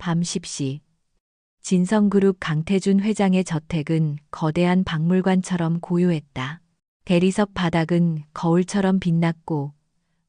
밤 10시. 진성그룹 강태준 회장의 저택은 거대한 박물관처럼 고요했다. 대리석 바닥은 거울처럼 빛났고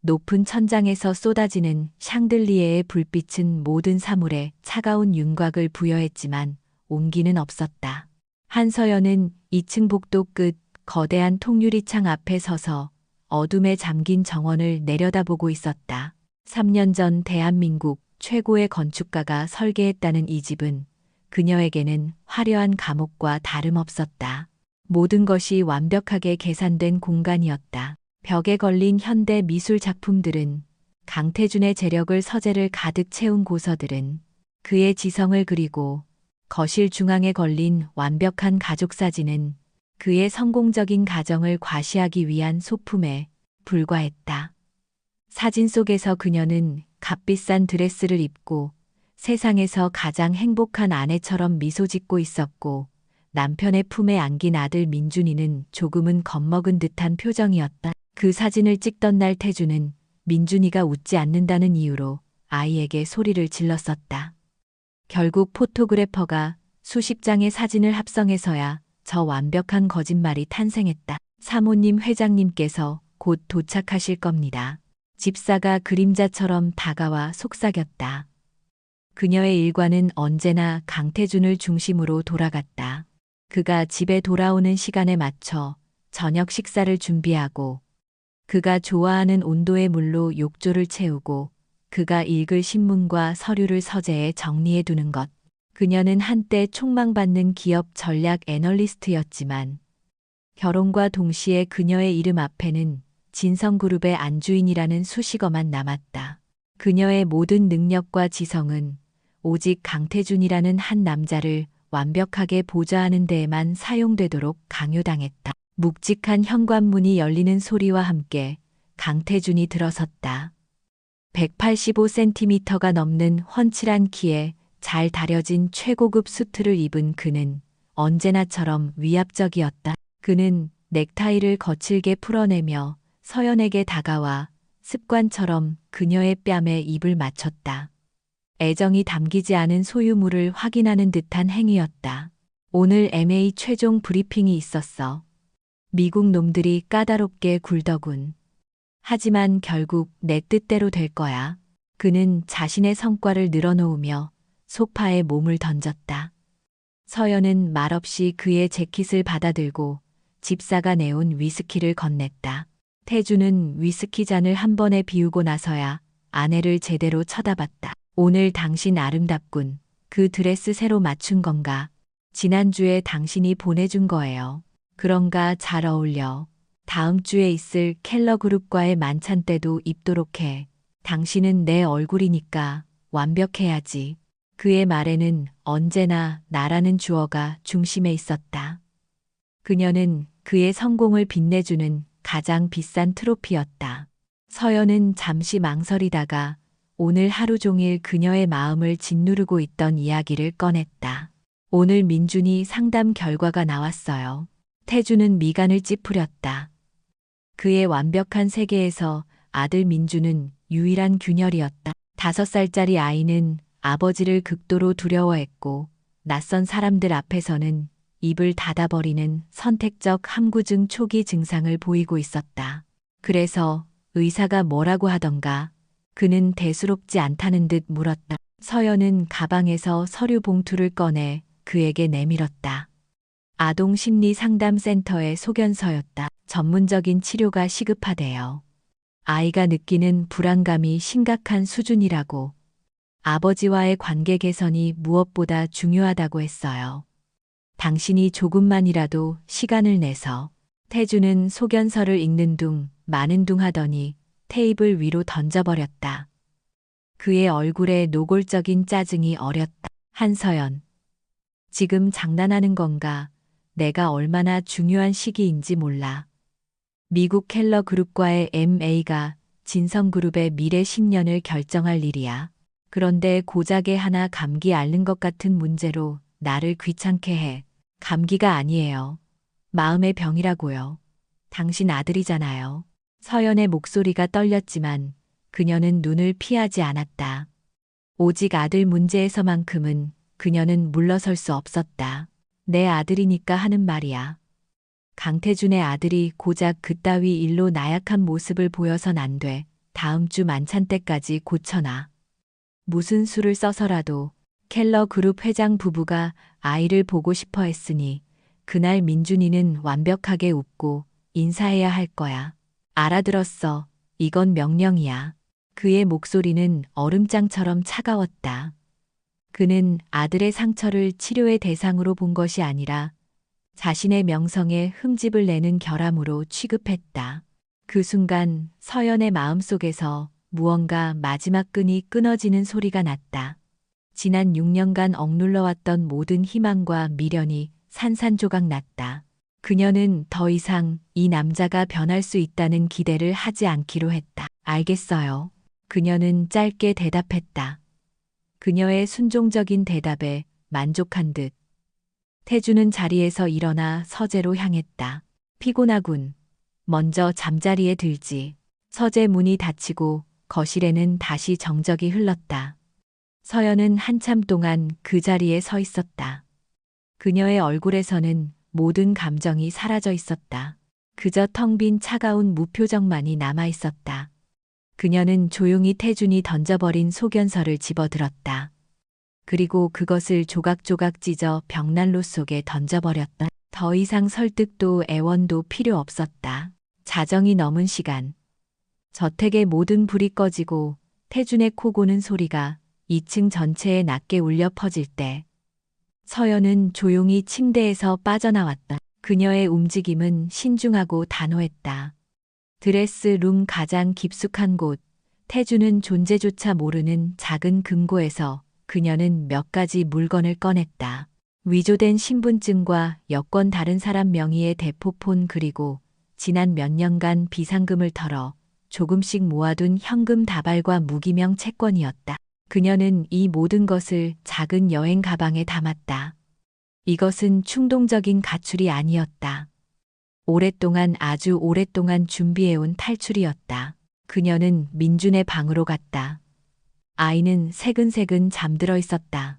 높은 천장에서 쏟아지는 샹들리에의 불빛은 모든 사물에 차가운 윤곽을 부여했지만 온기는 없었다. 한서연은 2층 복도 끝 거대한 통유리창 앞에 서서 어둠에 잠긴 정원을 내려다보고 있었다. 3년 전 대한민국 최고의 건축가가 설계했다는 이 집은 그녀에게는 화려한 감옥과 다름없었다. 모든 것이 완벽하게 계산된 공간이었다. 벽에 걸린 현대 미술 작품들은, 강태준의 재력을 서재를 가득 채운 고서들은 그의 지성을 그리고, 거실 중앙에 걸린 완벽한 가족 사진은 그의 성공적인 가정을 과시하기 위한 소품에 불과했다. 사진 속에서 그녀는 값비싼 드레스를 입고 세상에서 가장 행복한 아내처럼 미소 짓고 있었고, 남편의 품에 안긴 아들 민준이는 조금은 겁먹은 듯한 표정이었다. 그 사진을 찍던 날 태준은 민준이가 웃지 않는다는 이유로 아이에게 소리를 질렀었다. 결국 포토그래퍼가 수십 장의 사진을 합성해서야 저 완벽한 거짓말이 탄생했다. 사모님 회장님께서 곧 도착하실 겁니다. 집사가 그림자처럼 다가와 속삭였다. 그녀의 일과는 언제나 강태준을 중심으로 돌아갔다. 그가 집에 돌아오는 시간에 맞춰 저녁 식사를 준비하고, 그가 좋아하는 온도의 물로 욕조를 채우고, 그가 읽을 신문과 서류를 서재에 정리해 두는 것. 그녀는 한때 촉망받는 기업 전략 애널리스트였지만 결혼과 동시에 그녀의 이름 앞에는 진성그룹의 안주인이라는 수식어만 남았다. 그녀의 모든 능력과 지성은 오직 강태준이라는 한 남자를 완벽하게 보좌하는 데에만 사용되도록 강요당했다. 묵직한 현관문이 열리는 소리와 함께 강태준이 들어섰다. 185cm가 넘는 훤칠한 키에 잘 다려진 최고급 수트를 입은 그는 언제나처럼 위압적이었다. 그는 넥타이를 거칠게 풀어내며 서연에게 다가와 습관처럼 그녀의 뺨에 입을 맞췄다. 애정이 담기지 않은 소유물을 확인하는 듯한 행위였다. 오늘 MA 최종 브리핑이 있었어. 미국 놈들이 까다롭게 굴더군. 하지만 결국 내 뜻대로 될 거야. 그는 자신의 성과를 늘어놓으며 소파에 몸을 던졌다. 서연은 말없이 그의 재킷을 받아들고 집사가 내온 위스키를 건넸다. 태주는 위스키 잔을 한 번에 비우고 나서야 아내를 제대로 쳐다봤다. 오늘 당신 아름답군. 그 드레스 새로 맞춘 건가? 지난주에 당신이 보내준 거예요. 그런가 잘 어울려. 다음 주에 있을 켈러그룹과의 만찬 때도 입도록 해. 당신은 내 얼굴이니까 완벽해야지. 그의 말에는 언제나 나라는 주어가 중심에 있었다. 그녀는 그의 성공을 빛내주는 가장 비싼 트로피였다. 서연은 잠시 망설이다가 오늘 하루 종일 그녀의 마음을 짓누르고 있던 이야기를 꺼냈다. 오늘 민준이 상담 결과가 나왔어요. 태주는 미간을 찌푸렸다. 그의 완벽한 세계에서 아들 민준은 유일한 균열이었다. 5살짜리 아이는 아버지를 극도로 두려워했고 낯선 사람들 앞에서는 입을 닫아버리는 선택적 함구증 초기 증상을 보이고 있었다. 그래서 의사가 뭐라고 하던가 그는 대수롭지 않다는 듯 물었다. 서연은 가방에서 서류 봉투를 꺼내 그에게 내밀었다. 아동심리상담센터의 소견서였다. 전문적인 치료가 시급하대요. 아이가 느끼는 불안감이 심각한 수준이라고. 아버지와의 관계 개선이 무엇보다 중요하다고 했어요. 당신이 조금만이라도 시간을 내서. 태주는 소견서를 읽는 둥 마는 둥 하더니 테이블 위로 던져버렸다. 그의 얼굴에 노골적인 짜증이 어렸다. 한서연. 지금 장난하는 건가? 내가 얼마나 중요한 시기인지 몰라. 미국 켈러 그룹과의 MA가 진성그룹의 미래 10년을 결정할 일이야. 그런데 고작에 하나 감기 앓는 것 같은 문제로 나를 귀찮게 해. 감기가 아니에요. 마음의 병이라고요. 당신 아들이잖아요. 서연의 목소리가 떨렸지만 그녀는 눈을 피하지 않았다. 오직 아들 문제에서만큼은 그녀는 물러설 수 없었다. 내 아들이니까 하는 말이야. 강태준의 아들이 고작 그따위 일로 나약한 모습을 보여선 안 돼. 다음 주 만찬 때까지 고쳐놔. 무슨 수를 써서라도 켈러 그룹 회장 부부가 아이를 보고 싶어 했으니 그날 민준이는 완벽하게 웃고 인사해야 할 거야. 알아들었어. 이건 명령이야. 그의 목소리는 얼음장처럼 차가웠다. 그는 아들의 상처를 치료의 대상으로 본 것이 아니라 자신의 명성에 흠집을 내는 결함으로 취급했다. 그 순간 서연의 마음속에서 무언가 마지막 끈이 끊어지는 소리가 났다. 지난 6년간 억눌러왔던 모든 희망과 미련이 산산조각 났다. 그녀는 더 이상 이 남자가 변할 수 있다는 기대를 하지 않기로 했다. 알겠어요. 그녀는 짧게 대답했다. 그녀의 순종적인 대답에 만족한 듯 태주는 자리에서 일어나 서재로 향했다. 피곤하군. 먼저 잠자리에 들지. 서재 문이 닫히고 거실에는 다시 정적이 흘렀다. 서연은 한참 동안 그 자리에 서 있었다. 그녀의 얼굴에서는 모든 감정이 사라져 있었다. 그저 텅 빈 차가운 무표정만이 남아 있었다. 그녀는 조용히 태준이 던져버린 소견서를 집어들었다. 그리고 그것을 조각조각 찢어 벽난로 속에 던져버렸다. 더 이상 설득도 애원도 필요 없었다. 자정이 넘은 시간. 저택의 모든 불이 꺼지고 태준의 코 고는 소리가 2층 전체에 낮게 울려 퍼질 때 서연은 조용히 침대에서 빠져나왔다. 그녀의 움직임은 신중하고 단호했다. 드레스룸 가장 깊숙한 곳, 태주는 존재조차 모르는 작은 금고에서 그녀는 몇 가지 물건을 꺼냈다. 위조된 신분증과 여권 다른 사람 명의의 대포폰 그리고 지난 몇 년간 비상금을 털어 조금씩 모아둔 현금 다발과 무기명 채권이었다. 그녀는 이 모든 것을 작은 여행 가방에 담았다. 이것은 충동적인 가출이 아니었다. 오랫동안 아주 오랫동안 준비해온 탈출이었다. 그녀는 민준의 방으로 갔다. 아이는 새근새근 잠들어 있었다.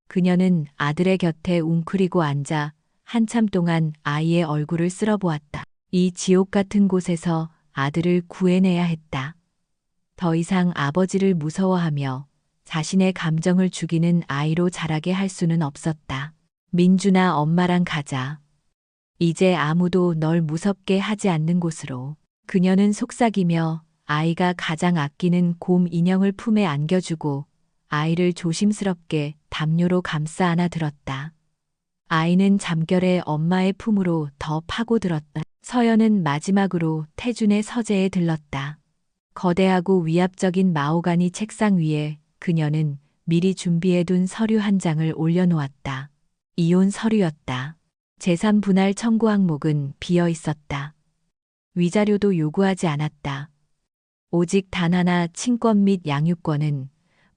그녀는 아들의 곁에 웅크리고 앉아 한참 동안 아이의 얼굴을 쓸어보았다. 이 지옥 같은 곳에서 아들을 구해내야 했다. 더 이상 아버지를 무서워하며 자신의 감정을 죽이는 아이로 자라게 할 수는 없었다. 민준아, 엄마랑 가자. 이제 아무도 널 무섭게 하지 않는 곳으로. 그녀는 속삭이며 아이가 가장 아끼는 곰 인형을 품에 안겨주고 아이를 조심스럽게 담요로 감싸 안아 들었다. 아이는 잠결에 엄마의 품으로 더 파고들었다. 서연은 마지막으로 태준의 서재에 들렀다. 거대하고 위압적인 마호가니 책상 위에 그녀는 미리 준비해둔 서류 한 장을 올려놓았다. 이혼 서류였다. 재산 분할 청구 항목은 비어 있었다. 위자료도 요구하지 않았다. 오직 단 하나 친권 및 양육권은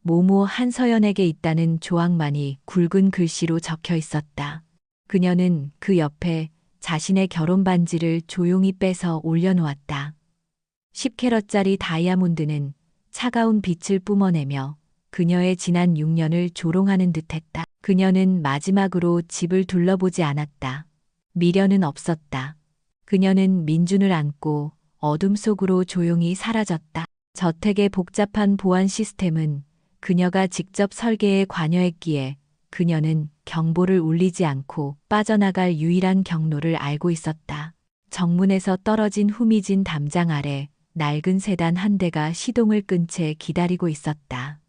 모모 한서연에게 있다는 조항만이 굵은 글씨로 적혀 있었다. 그녀는 그 옆에 자신의 결혼 반지를 조용히 빼서 올려놓았다. 10캐럿짜리 다이아몬드는 차가운 빛을 뿜어내며 그녀의 지난 6년을 조롱하는 듯했다. 그녀는 마지막으로 집을 둘러보지 않았다. 미련은 없었다. 그녀는 민준을 안고 어둠 속으로 조용히 사라졌다. 저택의 복잡한 보안 시스템은 그녀가 직접 설계에 관여했기에 그녀는 경보를 울리지 않고 빠져나갈 유일한 경로를 알고 있었다. 정문에서 떨어진 후미진 담장 아래 낡은 세단 한 대가 시동을 끈 채 기다리고 있었다.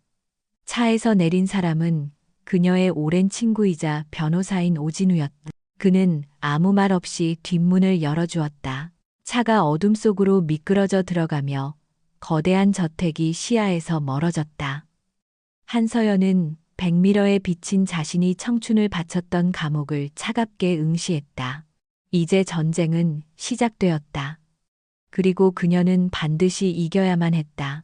차에서 내린 사람은 그녀의 오랜 친구이자 변호사인 오진우였다. 그는 아무 말 없이 뒷문을 열어주었다. 차가 어둠 속으로 미끄러져 들어가며 거대한 저택이 시야에서 멀어졌다. 한서연은 백미러에 비친 자신이 청춘을 바쳤던 감옥을 차갑게 응시했다. 이제 전쟁은 시작되었다. 그리고 그녀는 반드시 이겨야만 했다.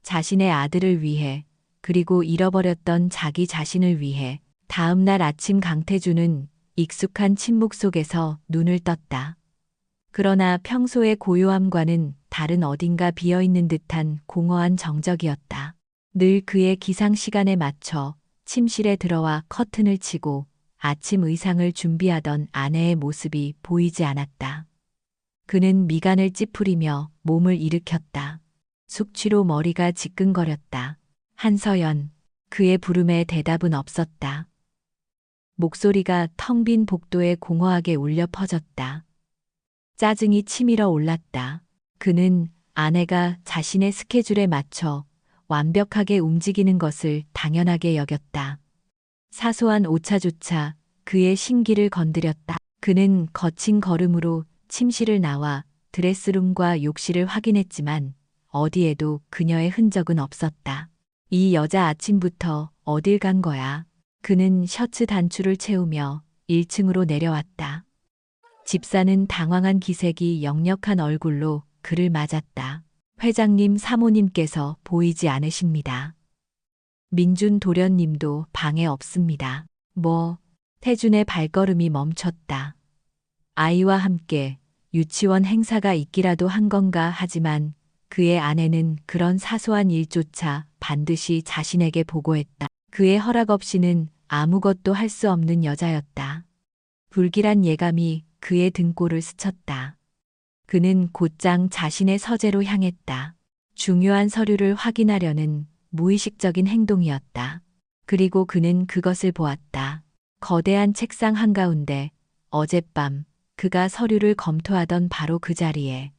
자신의 아들을 위해, 그리고 잃어버렸던 자기 자신을 위해. 다음 날 아침 강태주는 익숙한 침묵 속에서 눈을 떴다. 그러나 평소의 고요함과는 다른 어딘가 비어있는 듯한 공허한 정적이었다. 늘 그의 기상 시간에 맞춰 침실에 들어와 커튼을 치고 아침 의상을 준비하던 아내의 모습이 보이지 않았다. 그는 미간을 찌푸리며 몸을 일으켰다. 숙취로 머리가 지끈거렸다. 한서연, 그의 부름에 대답은 없었다. 목소리가 텅 빈 복도에 공허하게 울려 퍼졌다. 짜증이 치밀어 올랐다. 그는 아내가 자신의 스케줄에 맞춰 완벽하게 움직이는 것을 당연하게 여겼다. 사소한 오차조차 그의 심기를 건드렸다. 그는 거친 걸음으로 침실을 나와 드레스룸과 욕실을 확인했지만 어디에도 그녀의 흔적은 없었다. 이 여자 아침부터 어딜 간 거야? 그는 셔츠 단추를 채우며 1층으로 내려왔다. 집사는 당황한 기색이 역력한 얼굴로 그를 맞았다. 회장님 사모님께서 보이지 않으십니다. 민준 도련님도 방에 없습니다. 태준의 발걸음이 멈췄다. 아이와 함께 유치원 행사가 있기라도 한 건가 하지만 그의 아내는 그런 사소한 일조차 반드시 자신에게 보고했다. 그의 허락 없이는 아무것도 할 수 없는 여자였다. 불길한 예감이 그의 등골을 스쳤다. 그는 곧장 자신의 서재로 향했다. 중요한 서류를 확인하려는 무의식적인 행동이었다. 그리고 그는 그것을 보았다. 거대한 책상 한가운데 어젯밤 그가 서류를 검토하던 바로 그 자리에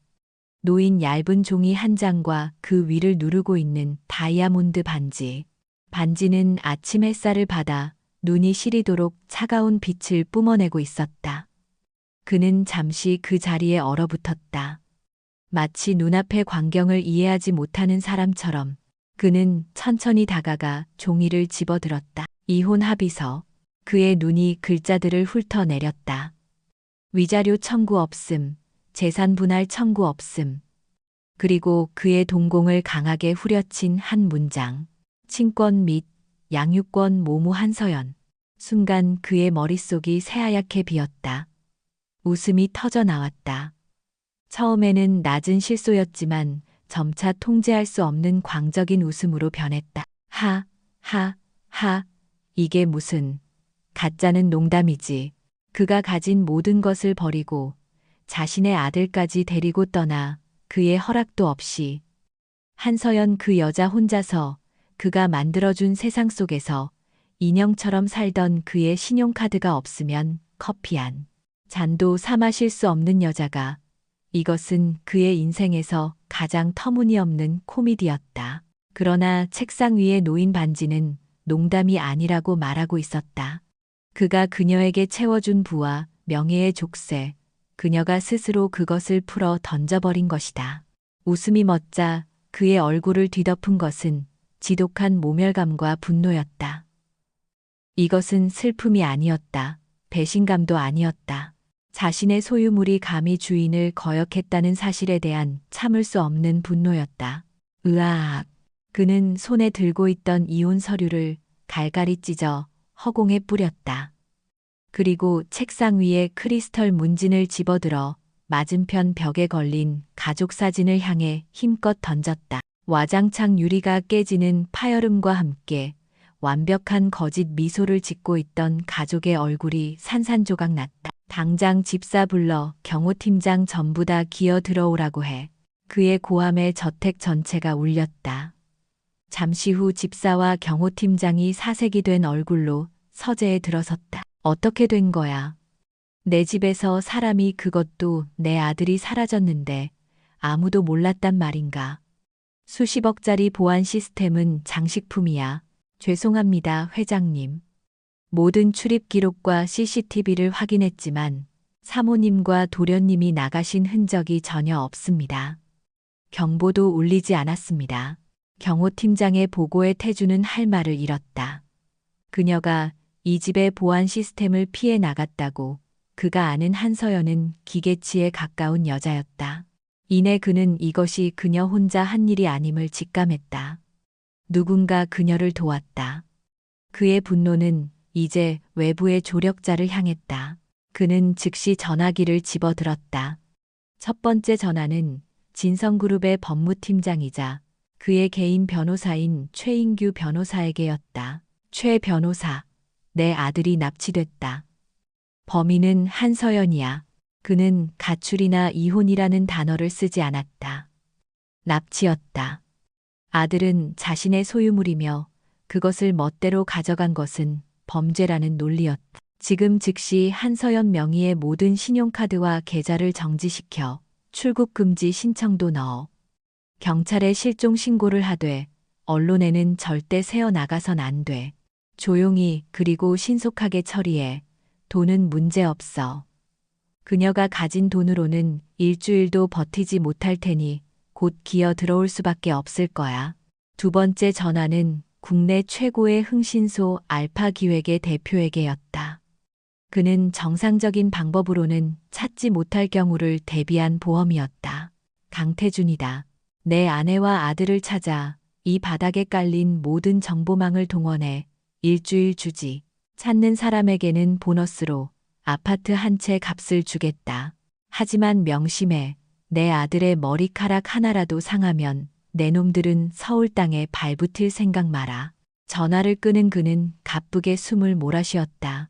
놓인 얇은 종이 한 장과 그 위를 누르고 있는 다이아몬드 반지. 반지는 아침 햇살을 받아 눈이 시리도록 차가운 빛을 뿜어내고 있었다. 그는 잠시 그 자리에 얼어붙었다. 마치 눈앞의 광경을 이해하지 못하는 사람처럼 그는 천천히 다가가 종이를 집어들었다. 이혼 합의서. 그의 눈이 글자들을 훑어내렸다. 위자료 청구 없음, 재산 분할 청구 없음. 그리고 그의 동공을 강하게 후려친 한 문장. 친권 및 양육권 모모 한서연. 순간 그의 머릿속이 새하얗게 비었다. 웃음이 터져 나왔다. 처음에는 낮은 실소였지만 점차 통제할 수 없는 광적인 웃음으로 변했다. 하, 이게 무슨, 가짜는 농담이지. 그가 가진 모든 것을 버리고 자신의 아들까지 데리고 떠나 그의 허락도 없이 한서연 그 여자 혼자서 그가 만들어준 세상 속에서 인형처럼 살던 그의 신용카드가 없으면 커피 한 잔도 사 마실 수 없는 여자가 이것은 그의 인생에서 가장 터무니없는 코미디였다. 그러나 책상 위에 놓인 반지는 농담이 아니라고 말하고 있었다. 그가 그녀에게 채워준 부와 명예의 족쇄, 그녀가 스스로 그것을 풀어 던져버린 것이다. 웃음이 멎자 그의 얼굴을 뒤덮은 것은 지독한 모멸감과 분노였다. 이것은 슬픔이 아니었다. 배신감도 아니었다. 자신의 소유물이 감히 주인을 거역했다는 사실에 대한 참을 수 없는 분노였다. 으악! 그는 손에 들고 있던 이혼 서류를 갈갈이 찢어 허공에 뿌렸다. 그리고 책상 위에 크리스털 문진을 집어들어 맞은편 벽에 걸린 가족 사진을 향해 힘껏 던졌다. 와장창 유리가 깨지는 파열음과 함께 완벽한 거짓 미소를 짓고 있던 가족의 얼굴이 산산조각 났다. 당장 집사 불러 경호팀장 전부 다 기어 들어오라고 해. 그의 고함에 저택 전체가 울렸다. 잠시 후 집사와 경호팀장이 사색이 된 얼굴로 서재에 들어섰다. 어떻게 된 거야? 내 집에서 사람이, 그것도 내 아들이 사라졌는데 아무도 몰랐단 말인가? 수십억짜리 보안 시스템은 장식품이야. 죄송합니다, 회장님. 모든 출입 기록과 CCTV를 확인했지만 사모님과 도련님이 나가신 흔적이 전혀 없습니다. 경보도 울리지 않았습니다. 경호팀장의 보고에 태주는 할 말을 잃었다. 그녀가 이 집의 보안 시스템을 피해 나갔다고 그가 아는 한서연은 기계치에 가까운 여자였다. 이내 그는 이것이 그녀 혼자 한 일이 아님을 직감했다. 누군가 그녀를 도왔다. 그의 분노는 이제 외부의 조력자를 향했다. 그는 즉시 전화기를 집어들었다. 첫 번째 전화는 진성그룹의 법무팀장이자 그의 개인 변호사인 최인규 변호사에게였다. 최 변호사, 내 아들이 납치됐다. 범인은 한서연이야. 그는 가출이나 이혼이라는 단어를 쓰지 않았다. 납치였다. 아들은 자신의 소유물이며 그것을 멋대로 가져간 것은 범죄라는 논리였다. 지금 즉시 한서연 명의의 모든 신용카드와 계좌를 정지시켜 출국 금지 신청도 넣어 경찰에 실종 신고를 하되 언론에는 절대 새어 나가선 안 돼. 조용히 그리고 신속하게 처리해. 돈은 문제 없어. 그녀가 가진 돈으로는 일주일도 버티지 못할 테니 곧 기어 들어올 수밖에 없을 거야. 두 번째 전화는 국내 최고의 흥신소 알파 기획의 대표에게였다. 그는 정상적인 방법으로는 찾지 못할 경우를 대비한 보험이었다. 강태준이다. 내 아내와 아들을 찾아 이 바닥에 깔린 모든 정보망을 동원해 일주일 주지. 찾는 사람에게는 보너스로 아파트 한 채 값을 주겠다. 하지만 명심해. 내 아들의 머리카락 하나라도 상하면 내 놈들은 서울 땅에 발붙일 생각 마라. 전화를 끄는 그는 가쁘게 숨을 몰아쉬었다.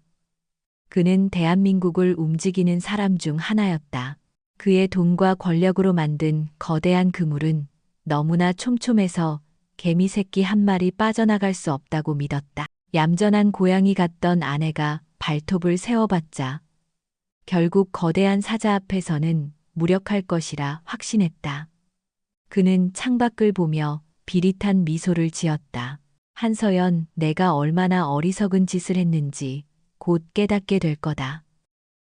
그는 대한민국을 움직이는 사람 중 하나였다. 그의 돈과 권력으로 만든 거대한 그물은 너무나 촘촘해서 개미 새끼 한 마리 빠져나갈 수 없다고 믿었다. 얌전한 고양이 같던 아내가 발톱을 세워봤자 결국 거대한 사자 앞에서는 무력할 것이라 확신했다. 그는 창밖을 보며 비릿한 미소를 지었다. 한서연, 내가 얼마나 어리석은 짓을 했는지 곧 깨닫게 될 거다.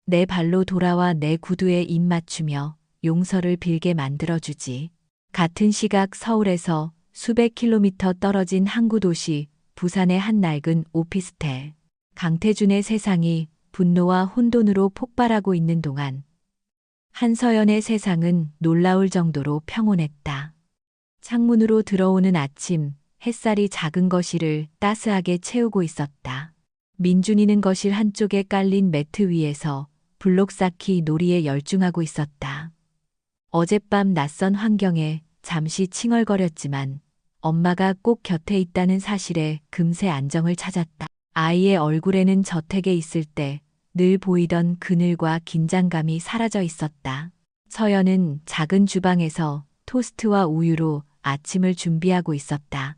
내 발로 돌아와 내 구두에 입 맞추며 용서를 빌게 만들어주지. 같은 시각 서울에서 수백 킬로미터 떨어진 항구 도시 부산의 한 낡은 오피스텔. 강태준의 세상이 분노와 혼돈으로 폭발하고 있는 동안 한서연의 세상은 놀라울 정도로 평온했다. 창문으로 들어오는 아침, 햇살이 작은 거실을 따스하게 채우고 있었다. 민준이는 거실 한쪽에 깔린 매트 위에서 블록 쌓기 놀이에 열중하고 있었다. 어젯밤 낯선 환경에 잠시 칭얼거렸지만 엄마가 꼭 곁에 있다는 사실에 금세 안정을 찾았다. 아이의 얼굴에는 저택에 있을 때 늘 보이던 그늘과 긴장감이 사라져 있었다. 서연은 작은 주방에서 토스트와 우유로 아침을 준비하고 있었다.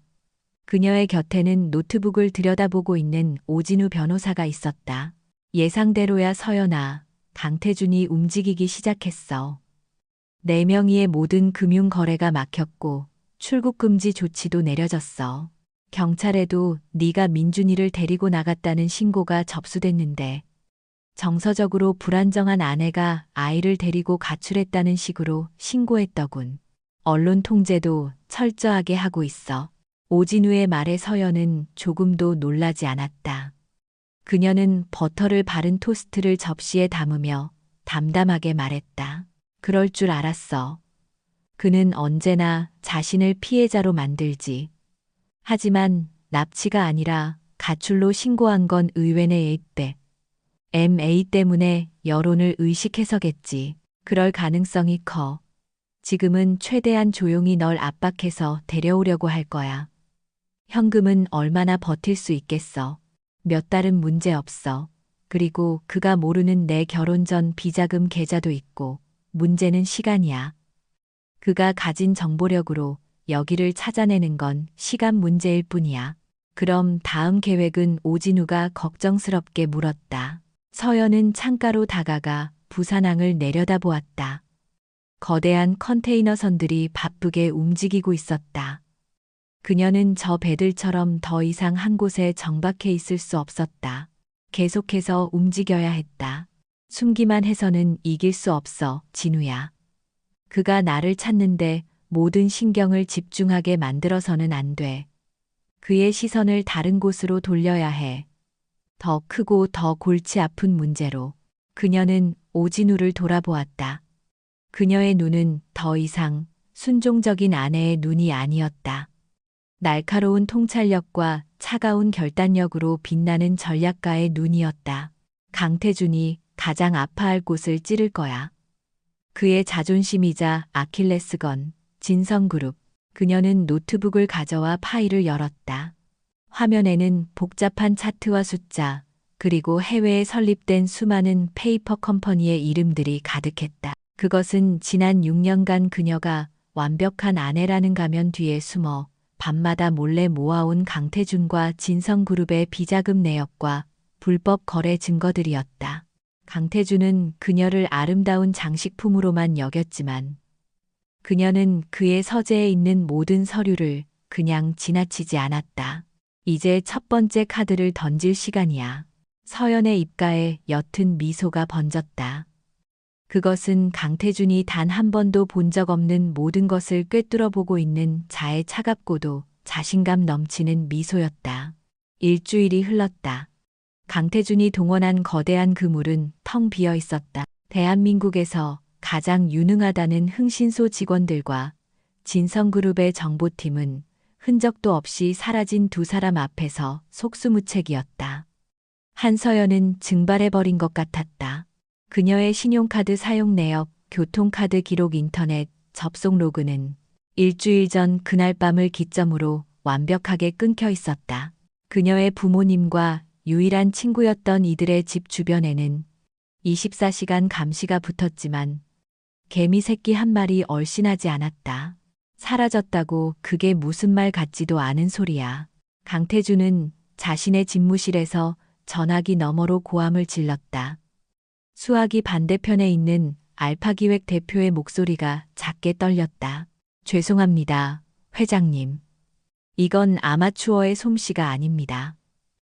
그녀의 곁에는 노트북을 들여다보고 있는 오진우 변호사가 있었다. 예상대로야 서연아, 강태준이 움직이기 시작했어. 네 명의의 모든 금융 거래가 막혔고 출국 금지 조치도 내려졌어. 경찰에도 네가 민준이를 데리고 나갔다는 신고가 접수됐는데 정서적으로 불안정한 아내가 아이를 데리고 가출했다는 식으로 신고했더군. 언론 통제도 철저하게 하고 있어. 오진우의 말에 서연은 조금도 놀라지 않았다. 그녀는 버터를 바른 토스트를 접시에 담으며 담담하게 말했다. 그럴 줄 알았어. 그는 언제나 자신을 피해자로 만들지. 하지만 납치가 아니라 가출로 신고한 건 의외네. MA 때문에 여론을 의식해서겠지. 그럴 가능성이 커. 지금은 최대한 조용히 널 압박해서 데려오려고 할 거야. 현금은 얼마나 버틸 수 있겠어. 몇 달은 문제 없어. 그리고 그가 모르는 내 결혼 전 비자금 계좌도 있고 문제는 시간이야. 그가 가진 정보력으로 여기를 찾아내는 건 시간 문제일 뿐이야. 그럼 다음 계획은? 오진우가 걱정스럽게 물었다. 서연은 창가로 다가가 부산항을 내려다보았다. 거대한 컨테이너 선들이 바쁘게 움직이고 있었다. 그녀는 저 배들처럼 더 이상 한 곳에 정박해 있을 수 없었다. 계속해서 움직여야 했다. 숨기만 해서는 이길 수 없어, 진우야. 그가 나를 찾는데 모든 신경을 집중하게 만들어서는 안 돼. 그의 시선을 다른 곳으로 돌려야 해. 더 크고 더 골치 아픈 문제로. 그녀는 오진우를 돌아보았다. 그녀의 눈은 더 이상 순종적인 아내의 눈이 아니었다. 날카로운 통찰력과 차가운 결단력으로 빛나는 전략가의 눈이었다. 강태준이 가장 아파할 곳을 찌를 거야. 그의 자존심이자 아킬레스건, 진성그룹. 그녀는 노트북을 가져와 파일을 열었다. 화면에는 복잡한 차트와 숫자, 그리고 해외에 설립된 수많은 페이퍼 컴퍼니의 이름들이 가득했다. 그것은 지난 6년간 그녀가 완벽한 아내라는 가면 뒤에 숨어 밤마다 몰래 모아온 강태준과 진성그룹의 비자금 내역과 불법 거래 증거들이었다. 강태준은 그녀를 아름다운 장식품으로만 여겼지만 그녀는 그의 서재에 있는 모든 서류를 그냥 지나치지 않았다. 이제 첫 번째 카드를 던질 시간이야. 서연의 입가에 옅은 미소가 번졌다. 그것은 강태준이 단 한 번도 본 적 없는 모든 것을 꿰뚫어 보고 있는 자의 차갑고도 자신감 넘치는 미소였다. 일주일이 흘렀다. 강태준이 동원한 거대한 그물은 텅 비어 있었다. 대한민국에서 가장 유능하다는 흥신소 직원들과 진성그룹의 정보팀은 흔적도 없이 사라진 두 사람 앞에서 속수무책이었다. 한서연은 증발해버린 것 같았다. 그녀의 신용카드 사용 내역, 교통카드 기록, 인터넷 접속 로그는 일주일 전 그날 밤을 기점으로 완벽하게 끊겨 있었다. 그녀의 부모님과 유일한 친구였던 이들의 집 주변에는 24시간 감시가 붙었지만 개미 새끼 한 마리 얼씬하지 않았다. 사라졌다고 그게 무슨 말 같지도 않은 소리야. 강태준은 자신의 집무실에서 전화기 너머로 고함을 질렀다. 수화기 반대편에 있는 알파기획 대표의 목소리가 작게 떨렸다. 죄송합니다, 회장님. 이건 아마추어의 솜씨가 아닙니다.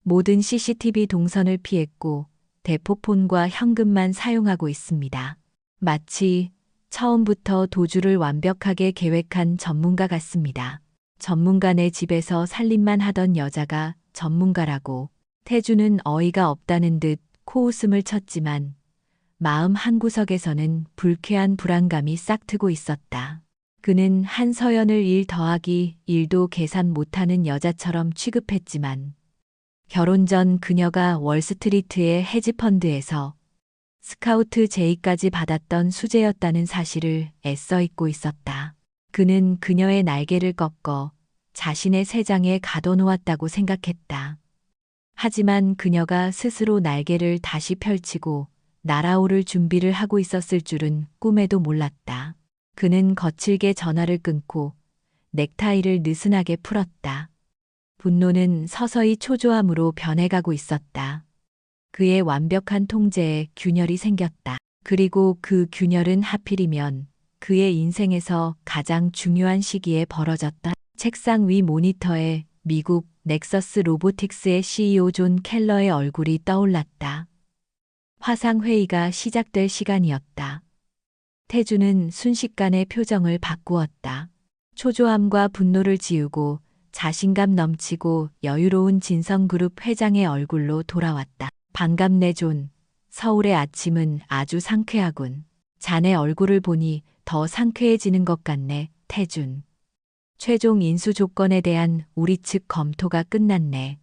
모든 CCTV 동선을 피했고 대포폰과 현금만 사용하고 있습니다. 마치 처음부터 도주를 완벽하게 계획한 전문가 같습니다. 전문가네 집에서 살림만 하던 여자가 전문가라고. 태주는 어이가 없다는 듯 코웃음을 쳤지만 마음 한구석에서는 불쾌한 불안감이 싹트고 있었다. 그는 한서연을 1 더하기 1도 계산 못하는 여자처럼 취급했지만 결혼 전 그녀가 월스트리트의 헤지펀드에서 스카우트 제의까지 받았던 수재였다는 사실을 애써 잊고 있었다. 그는 그녀의 날개를 꺾어 자신의 세장에 가둬놓았다고 생각했다. 하지만 그녀가 스스로 날개를 다시 펼치고 날아오를 준비를 하고 있었을 줄은 꿈에도 몰랐다. 그는 거칠게 전화를 끊고 넥타이를 느슨하게 풀었다. 분노는 서서히 초조함으로 변해가고 있었다. 그의 완벽한 통제에 균열이 생겼다. 그리고 그 균열은 하필이면 그의 인생에서 가장 중요한 시기에 벌어졌다. 책상 위 모니터에 미국 넥서스 로보틱스의 CEO 존 켈러의 얼굴이 떠올랐다. 화상회의가 시작될 시간이었다. 태주는 순식간에 표정을 바꾸었다. 초조함과 분노를 지우고 자신감 넘치고 여유로운 진성그룹 회장의 얼굴로 돌아왔다. 반갑네 존. 서울의 아침은 아주 상쾌하군. 자네 얼굴을 보니 더 상쾌해지는 것 같네, 태준. 최종 인수 조건에 대한 우리 측 검토가 끝났네.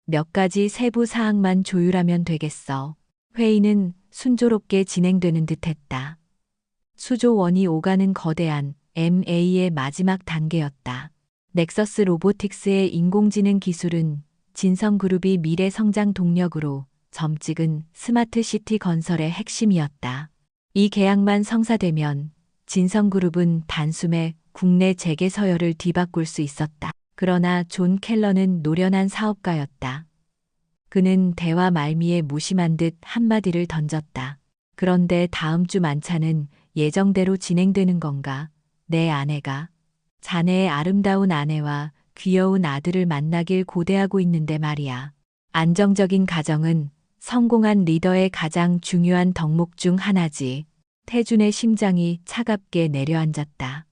몇 가지 세부 사항만 조율하면 되겠어. 회의는 순조롭게 진행되는 듯했다. 수조 원이 오가는 거대한 MA의 마지막 단계였다. 넥서스 로보틱스의 인공지능 기술은 진성그룹이 미래 성장 동력으로 점찍은 스마트시티 건설의 핵심이었다. 이 계약만 성사되면 진성그룹은 단숨에 국내 재계 서열을 뒤바꿀 수 있었다. 그러나 존 켈러는 노련한 사업가였다. 그는 대화 말미에 무심한 듯 한마디를 던졌다. 그런데 다음 주 만찬은 예정대로 진행되는 건가? 내 아내가 자네의 아름다운 아내와 귀여운 아들을 만나길 고대하고 있는데 말이야. 안정적인 가정은 성공한 리더의 가장 중요한 덕목 중 하나지. 태준의 심장이 차갑게 내려앉았다.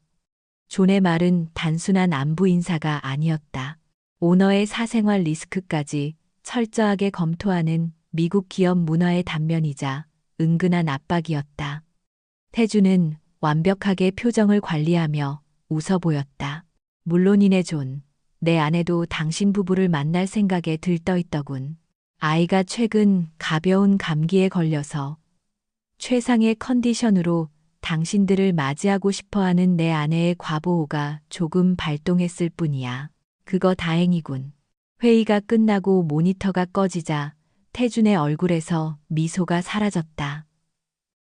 존의 말은 단순한 안부 인사가 아니었다. 오너의 사생활 리스크까지 철저하게 검토하는 미국 기업 문화의 단면이자 은근한 압박이었다. 태준은 완벽하게 표정을 관리하며 웃어 보였다. 물론이네 존. 내 아내도 당신 부부를 만날 생각에 들떠있더군. 아이가 최근 가벼운 감기에 걸려서 최상의 컨디션으로 당신들을 맞이하고 싶어하는 내 아내의 과보호가 조금 발동했을 뿐이야. 그거 다행이군. 회의가 끝나고 모니터가 꺼지자 태준의 얼굴에서 미소가 사라졌다.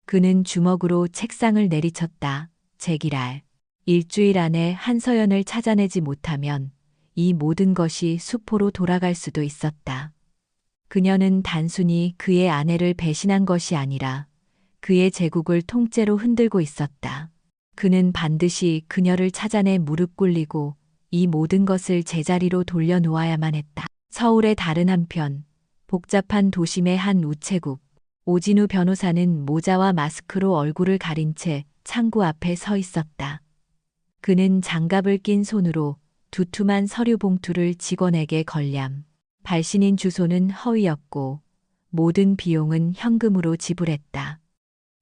그는 주먹으로 책상을 내리쳤다. 제기랄. 일주일 안에 한서연을 찾아내지 못하면 이 모든 것이 수포로 돌아갈 수도 있었다. 그녀는 단순히 그의 아내를 배신한 것이 아니라 그의 제국을 통째로 흔들고 있었다. 그는 반드시 그녀를 찾아내 무릎 꿇리고 이 모든 것을 제자리로 돌려놓아야만 했다. 서울의 다른 한편, 복잡한 도심의 한 우체국. 오진우 변호사는 모자와 마스크로 얼굴을 가린 채 창구 앞에 서 있었다. 그는 장갑을 낀 손으로 두툼한 서류 봉투를 직원에게 걸렴. 발신인 주소는 허위였고 모든 비용은 현금으로 지불했다.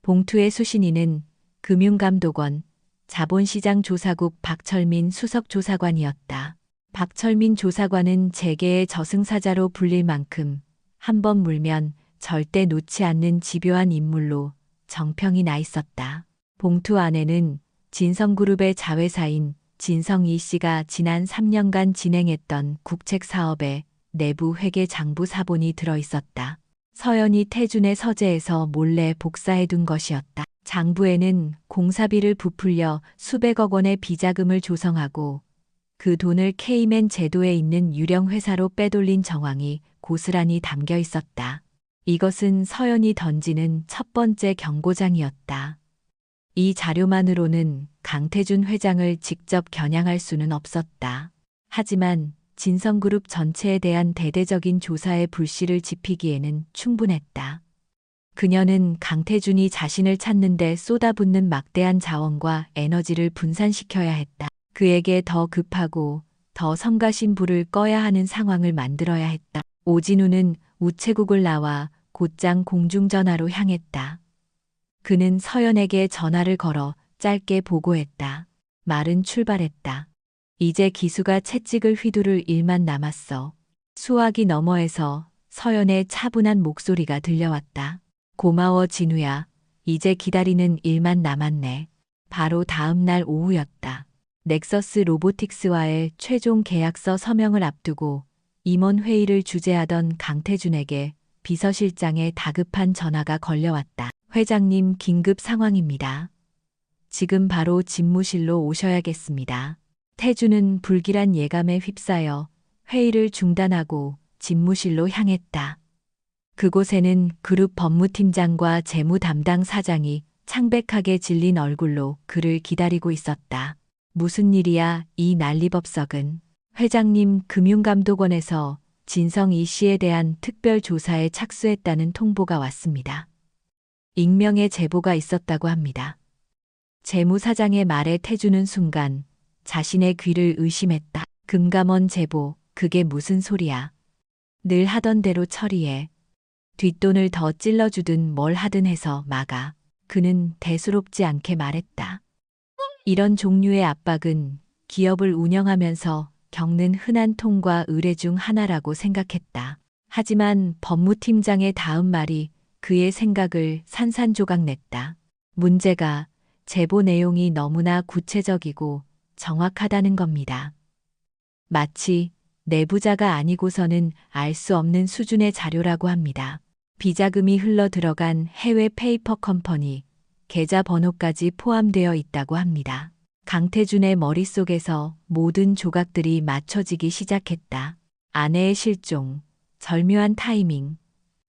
봉투의 수신인은 금융감독원 자본시장 조사국 박철민 수석조사관이었다. 박철민 조사관은 재계의 저승사자로 불릴 만큼 한 번 물면 절대 놓지 않는 집요한 인물로 정평이 나 있었다. 봉투 안에는 진성그룹의 자회사인 진성이 씨가 지난 3년간 진행했던 국책 사업의 내부 회계 장부 사본이 들어 있었다. 서연이 태준의 서재에서 몰래 복사해둔 것이었다. 장부에는 공사비를 부풀려 수백억 원의 비자금을 조성하고 그 돈을 K맨 제도에 있는 유령 회사로 빼돌린 정황이 고스란히 담겨 있었다. 이것은 서연이 던지는 첫 번째 경고장이었다. 이 자료만으로는 강태준 회장을 직접 겨냥할 수는 없었다. 하지만 진성그룹 전체에 대한 대대적인 조사의 불씨를 지피기에는 충분했다. 그녀는 강태준이 자신을 찾는 데 쏟아붓는 막대한 자원과 에너지를 분산시켜야 했다. 그에게 더 급하고 더 성가신 불을 꺼야 하는 상황을 만들어야 했다. 오진우는 우체국을 나와 곧장 공중전화로 향했다. 그는 서연에게 전화를 걸어 짧게 보고했다. 말은 출발했다. 이제 기수가 채찍을 휘두를 일만 남았어. 수화기 너머에서 서연의 차분한 목소리가 들려왔다. 고마워 진우야. 이제 기다리는 일만 남았네. 바로 다음 날 오후였다. 넥서스 로보틱스와의 최종 계약서 서명을 앞두고 임원 회의를 주재하던 강태준에게 비서실장의 다급한 전화가 걸려왔다. 회장님 긴급 상황입니다. 지금 바로 집무실로 오셔야겠습니다. 태준은 불길한 예감에 휩싸여 회의를 중단하고 집무실로 향했다. 그곳에는 그룹 법무팀장과 재무 담당 사장이 창백하게 질린 얼굴로 그를 기다리고 있었다. 무슨 일이야, 이 난리법석은. 회장님, 금융감독원에서 진성이 씨에 대한 특별 조사에 착수했다는 통보가 왔습니다. 익명의 제보가 있었다고 합니다. 재무사장의 말에 태준은 순간 자신의 귀를 의심했다. 금감원 제보, 그게 무슨 소리야. 늘 하던 대로 처리해. 뒷돈을 더 찔러주든 뭘 하든 해서 막아. 그는 대수롭지 않게 말했다. 이런 종류의 압박은 기업을 운영하면서 겪는 흔한 통과 의례 중 하나라고 생각했다. 하지만 법무팀장의 다음 말이 그의 생각을 산산조각냈다. 문제가 제보 내용이 너무나 구체적이고 정확하다는 겁니다. 마치 내부자가 아니고서는 알 수 없는 수준의 자료라고 합니다. 비자금이 흘러 들어간 해외 페이퍼 컴퍼니, 계좌 번호까지 포함되어 있다고 합니다. 강태준의 머릿속에서 모든 조각들이 맞춰지기 시작했다. 아내의 실종, 절묘한 타이밍,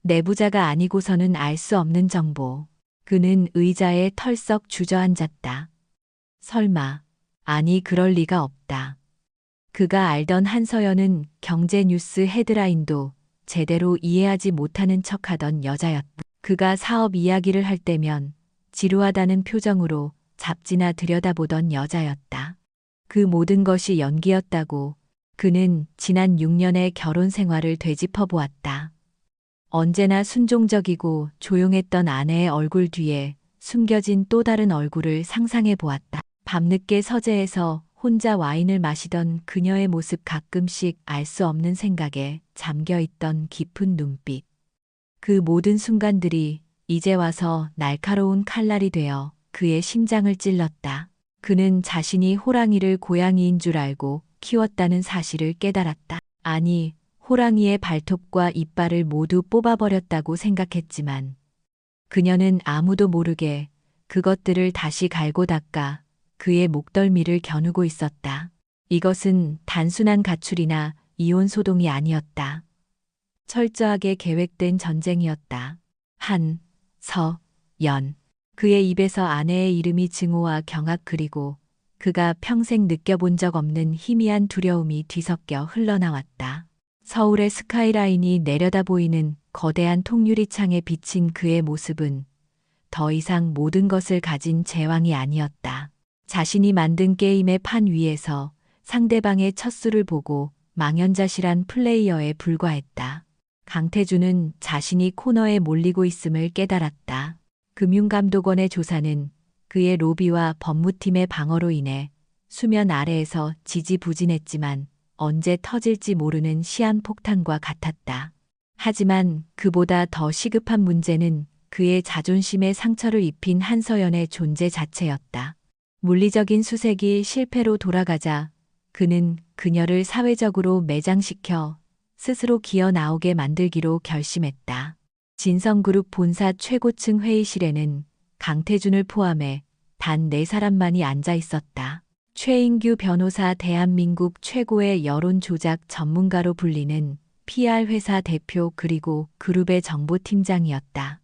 내부자가 아니고서는 알 수 없는 정보. 그는 의자에 털썩 주저앉았다. 설마, 아니 그럴 리가 없다. 그가 알던 한서연은 경제뉴스 헤드라인도 제대로 이해하지 못하는 척하던 여자였다. 그가 사업 이야기를 할 때면 지루하다는 표정으로 잡지나 들여다보던 여자였다. 그 모든 것이 연기였다고 그는 지난 6년의 결혼 생활을 되짚어 보았다. 언제나 순종적이고 조용했던 아내의 얼굴 뒤에 숨겨진 또 다른 얼굴을 상상해 보았다. 밤늦게 서재에서 혼자 와인을 마시던 그녀의 모습, 가끔씩 알 수 없는 생각에 잠겨있던 깊은 눈빛. 그 모든 순간들이 이제 와서 날카로운 칼날이 되어 그의 심장을 찔렀다. 그는 자신이 호랑이를 고양이인 줄 알고 키웠다는 사실을 깨달았다. 아니, 호랑이의 발톱과 이빨을 모두 뽑아버렸다고 생각했지만 그녀는 아무도 모르게 그것들을 다시 갈고 닦아 그의 목덜미를 겨누고 있었다. 이것은 단순한 가출이나 이혼 소동이 아니었다. 철저하게 계획된 전쟁이었다. 한, 서, 연. 그의 입에서 아내의 이름이 증오와 경악 그리고 그가 평생 느껴본 적 없는 희미한 두려움이 뒤섞여 흘러나왔다. 서울의 스카이라인이 내려다 보이는 거대한 통유리창에 비친 그의 모습은 더 이상 모든 것을 가진 제왕이 아니었다. 자신이 만든 게임의 판 위에서 상대방의 첫 수를 보고 망연자실한 플레이어에 불과했다. 강태준은 자신이 코너에 몰리고 있음을 깨달았다. 금융감독원의 조사는 그의 로비와 법무팀의 방어로 인해 수면 아래에서 지지부진했지만 언제 터질지 모르는 시한폭탄과 같았다. 하지만 그보다 더 시급한 문제는 그의 자존심에 상처를 입힌 한서연의 존재 자체였다. 물리적인 수색이 실패로 돌아가자 그는 그녀를 사회적으로 매장시켜 스스로 기어 나오게 만들기로 결심했다. 진성그룹 본사 최고층 회의실에는 강태준을 포함해 단 4사람만이 앉아 있었다. 최인규 변호사, 대한민국 최고의 여론 조작 전문가로 불리는 PR 회사 대표 그리고 그룹의 정보팀장이었다.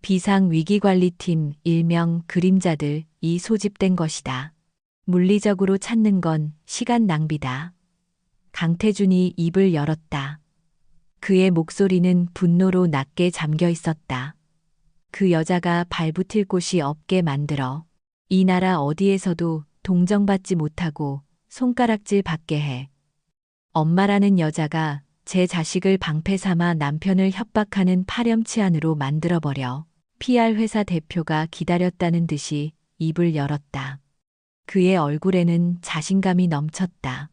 비상위기관리팀 일명 그림자들이 소집된 것이다. 물리적으로 찾는 건 시간 낭비다. 강태준이 입을 열었다. 그의 목소리는 분노로 낮게 잠겨 있었다. 그 여자가 발붙일 곳이 없게 만들어 이 나라 어디에서도 동정받지 못하고 손가락질 받게 해. 엄마라는 여자가 제 자식을 방패 삼아 남편을 협박하는 파렴치한으로 만들어버려. PR 회사 대표가 기다렸다는 듯이 입을 열었다. 그의 얼굴에는 자신감이 넘쳤다.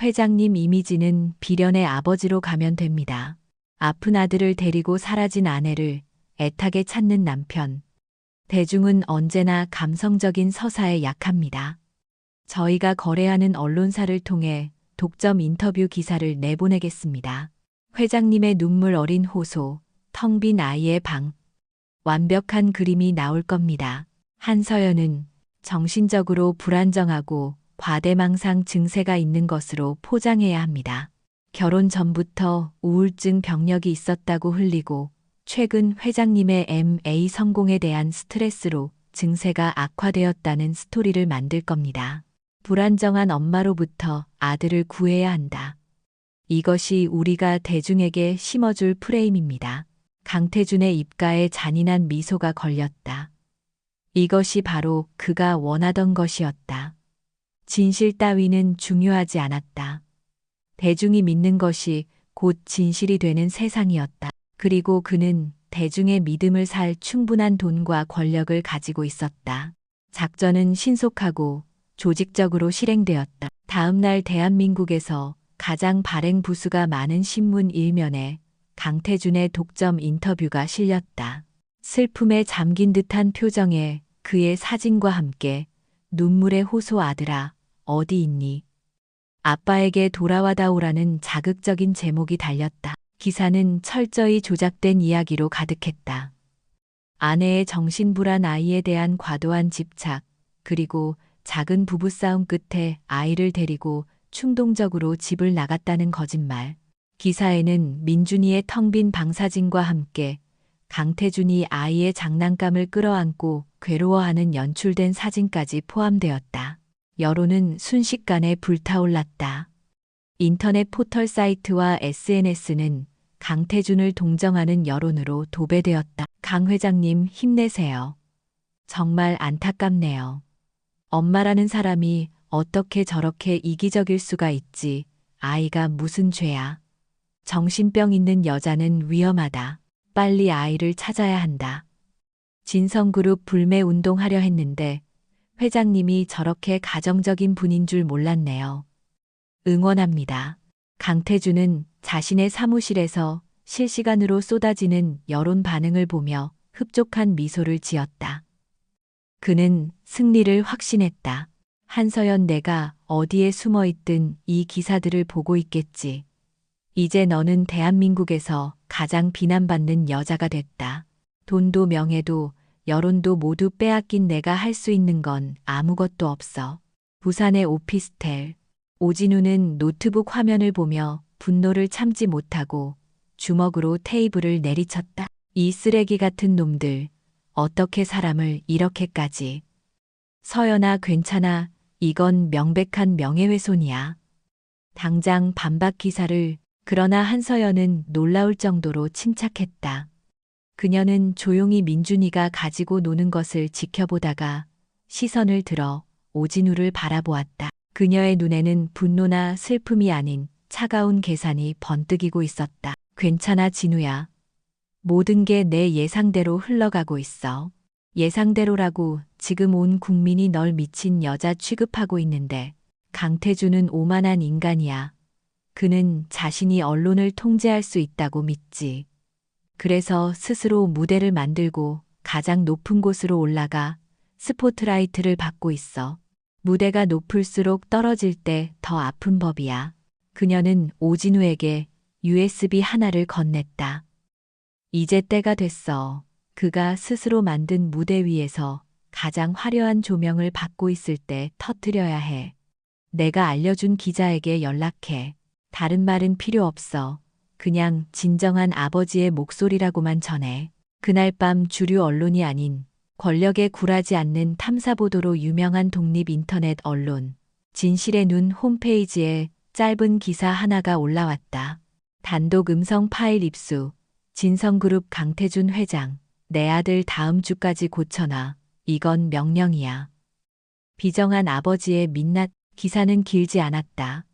회장님 이미지는 비련의 아버지로 가면 됩니다. 아픈 아들을 데리고 사라진 아내를 애타게 찾는 남편. 대중은 언제나 감성적인 서사에 약합니다. 저희가 거래하는 언론사를 통해 독점 인터뷰 기사를 내보내겠습니다. 회장님의 눈물 어린 호소, 텅 빈 아이의 방. 완벽한 그림이 나올 겁니다. 한서연은 정신적으로 불안정하고 과대망상 증세가 있는 것으로 포장해야 합니다. 결혼 전부터 우울증 병력이 있었다고 흘리고 최근 회장님의 MA 성공에 대한 스트레스로 증세가 악화되었다는 스토리를 만들 겁니다. 불안정한 엄마로부터 아들을 구해야 한다. 이것이 우리가 대중에게 심어줄 프레임입니다. 강태준의 입가에 잔인한 미소가 걸렸다. 이것이 바로 그가 원하던 것이었다. 진실 따위는 중요하지 않았다. 대중이 믿는 것이 곧 진실이 되는 세상이었다. 그리고 그는 대중의 믿음을 살 충분한 돈과 권력을 가지고 있었다. 작전은 신속하고 조직적으로 실행되었다. 다음 날 대한민국에서 가장 발행 부수가 많은 신문 일면에 강태준의 독점 인터뷰가 실렸다. 슬픔에 잠긴 듯한 표정에 그의 사진과 함께 눈물의 호소 아들아, 어디 있니? 아빠에게 돌아와다오라는 자극적인 제목이 달렸다. 기사는 철저히 조작된 이야기로 가득했다. 아내의 정신불안 아이에 대한 과도한 집착, 그리고 작은 부부싸움 끝에 아이를 데리고 충동적으로 집을 나갔다는 거짓말. 기사에는 민준이의 텅 빈 방 사진과 함께 강태준이 아이의 장난감을 끌어안고 괴로워하는 연출된 사진까지 포함되었다. 여론은 순식간에 불타올랐다. 인터넷 포털 사이트와 SNS는 강태준을 동정하는 여론으로 도배되었다. 강 회장님 힘내세요. 정말 안타깝네요. 엄마라는 사람이 어떻게 저렇게 이기적일 수가 있지. 아이가 무슨 죄야. 정신병 있는 여자는 위험하다. 빨리 아이를 찾아야 한다. 진성그룹 불매 운동하려 했는데 회장님이 저렇게 가정적인 분인 줄 몰랐네요. 응원합니다. 강태준은 자신의 사무실에서 실시간으로 쏟아지는 여론 반응을 보며 흡족한 미소를 지었다. 그는 승리를 확신했다. 한서연, 내가 어디에 숨어 있든 이 기사들을 보고 있겠지. 이제 너는 대한민국에서 가장 비난받는 여자가 됐다. 돈도 명예도 여론도 모두 빼앗긴 내가 할 수 있는 건 아무것도 없어. 부산의 오피스텔. 오진우는 노트북 화면을 보며 분노를 참지 못하고 주먹으로 테이블을 내리쳤다. 이 쓰레기 같은 놈들, 어떻게 사람을 이렇게까지. 서연아, 괜찮아. 이건 명백한 명예훼손이야. 당장 반박 기사를. 그러나 한서연은 놀라울 정도로 침착했다. 그녀는 조용히 민준이가 가지고 노는 것을 지켜보다가 시선을 들어 오진우를 바라보았다. 그녀의 눈에는 분노나 슬픔이 아닌 차가운 계산이 번뜩이고 있었다. 괜찮아, 진우야. 모든 게 내 예상대로 흘러가고 있어. 예상대로라고. 지금 온 국민이 널 미친 여자 취급하고 있는데 강태준은 오만한 인간이야. 그는 자신이 언론을 통제할 수 있다고 믿지. 그래서 스스로 무대를 만들고 가장 높은 곳으로 올라가 스포트라이트를 받고 있어. 무대가 높을수록 떨어질 때 더 아픈 법이야. 그녀는 오진우에게 USB 하나를 건넸다. 이제 때가 됐어. 그가 스스로 만든 무대 위에서 가장 화려한 조명을 받고 있을 때 터뜨려야 해. 내가 알려준 기자에게 연락해. 다른 말은 필요 없어. 그냥 진정한 아버지의 목소리라고만 전해. 그날 밤 주류 언론이 아닌 권력에 굴하지 않는 탐사보도로 유명한 독립 인터넷 언론 진실의 눈 홈페이지에 짧은 기사 하나가 올라왔다. 단독 음성 파일 입수. 진성그룹 강태준 회장. 내 아들 다음 주까지 고쳐놔. 이건 명령이야. 비정한 아버지의 민낯. 기사는 길지 않았다.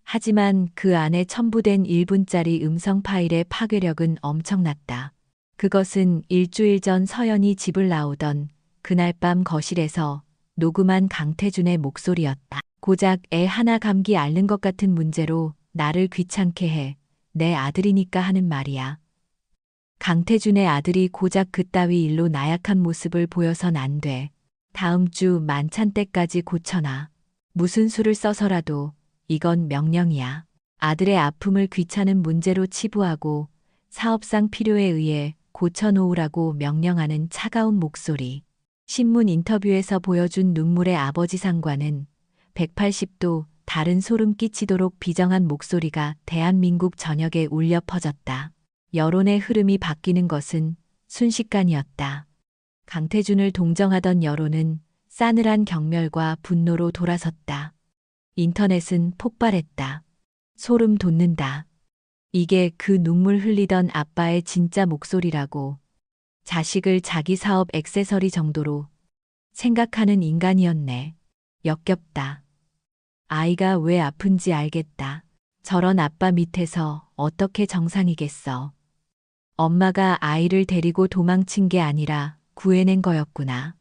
하지만 그 안에 첨부된 1분짜리 음성 파일의 파괴력은 엄청났다. 그것은 일주일 전 서연이 집을 나오던 그날 밤 거실에서 녹음한 강태준의 목소리였다. 고작 애 하나 감기 앓는 것 같은 문제로 나를 귀찮게 해. 내 아들이니까 하는 말이야. 강태준의 아들이 고작 그따위 일로 나약한 모습을 보여선 안 돼. 다음 주 만찬 때까지 고쳐놔. 무슨 수를 써서라도. 이건 명령이야. 아들의 아픔을 귀찮은 문제로 치부하고 사업상 필요에 의해 고쳐놓으라고 명령하는 차가운 목소리. 신문 인터뷰에서 보여준 눈물의 아버지 상과는 180도 다른 소름 끼치도록 비정한 목소리가 대한민국 전역에 울려 퍼졌다. 여론의 흐름이 바뀌는 것은 순식간이었다. 강태준을 동정하던 여론은 싸늘한 경멸과 분노로 돌아섰다. 인터넷은 폭발했다. 소름 돋는다. 이게 그 눈물 흘리던 아빠의 진짜 목소리라고. 자식을 자기 사업 액세서리 정도로 생각하는 인간이었네. 역겹다. 아이가 왜 아픈지 알겠다. 저런 아빠 밑에서 어떻게 정상이겠어. 엄마가 아이를 데리고 도망친 게 아니라 구해낸 거였구나.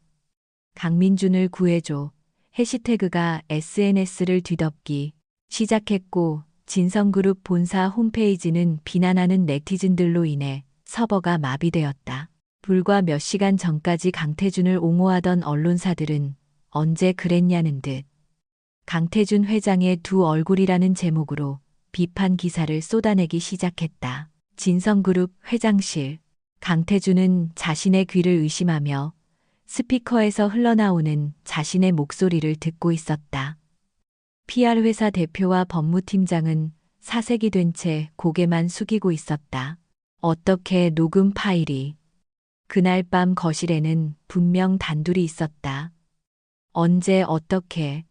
강민준을 구해줘. 해시태그가 SNS를 뒤덮기 시작했고 진성그룹 본사 홈페이지는 비난하는 네티즌들로 인해 서버가 마비되었다. 불과 몇 시간 전까지 강태준을 옹호하던 언론사들은 언제 그랬냐는 듯 강태준 회장의 두 얼굴이라는 제목으로 비판 기사를 쏟아내기 시작했다. 진성그룹 회장실. 강태준은 자신의 귀를 의심하며 스피커에서 흘러나오는 자신의 목소리를 듣고 있었다. PR 회사 대표와 법무팀장은 사색이 된 채 고개만 숙이고 있었다. 어떻게 녹음 파일이. 그날 밤 거실에는 분명 단둘이 있었다. 언제 어떻게.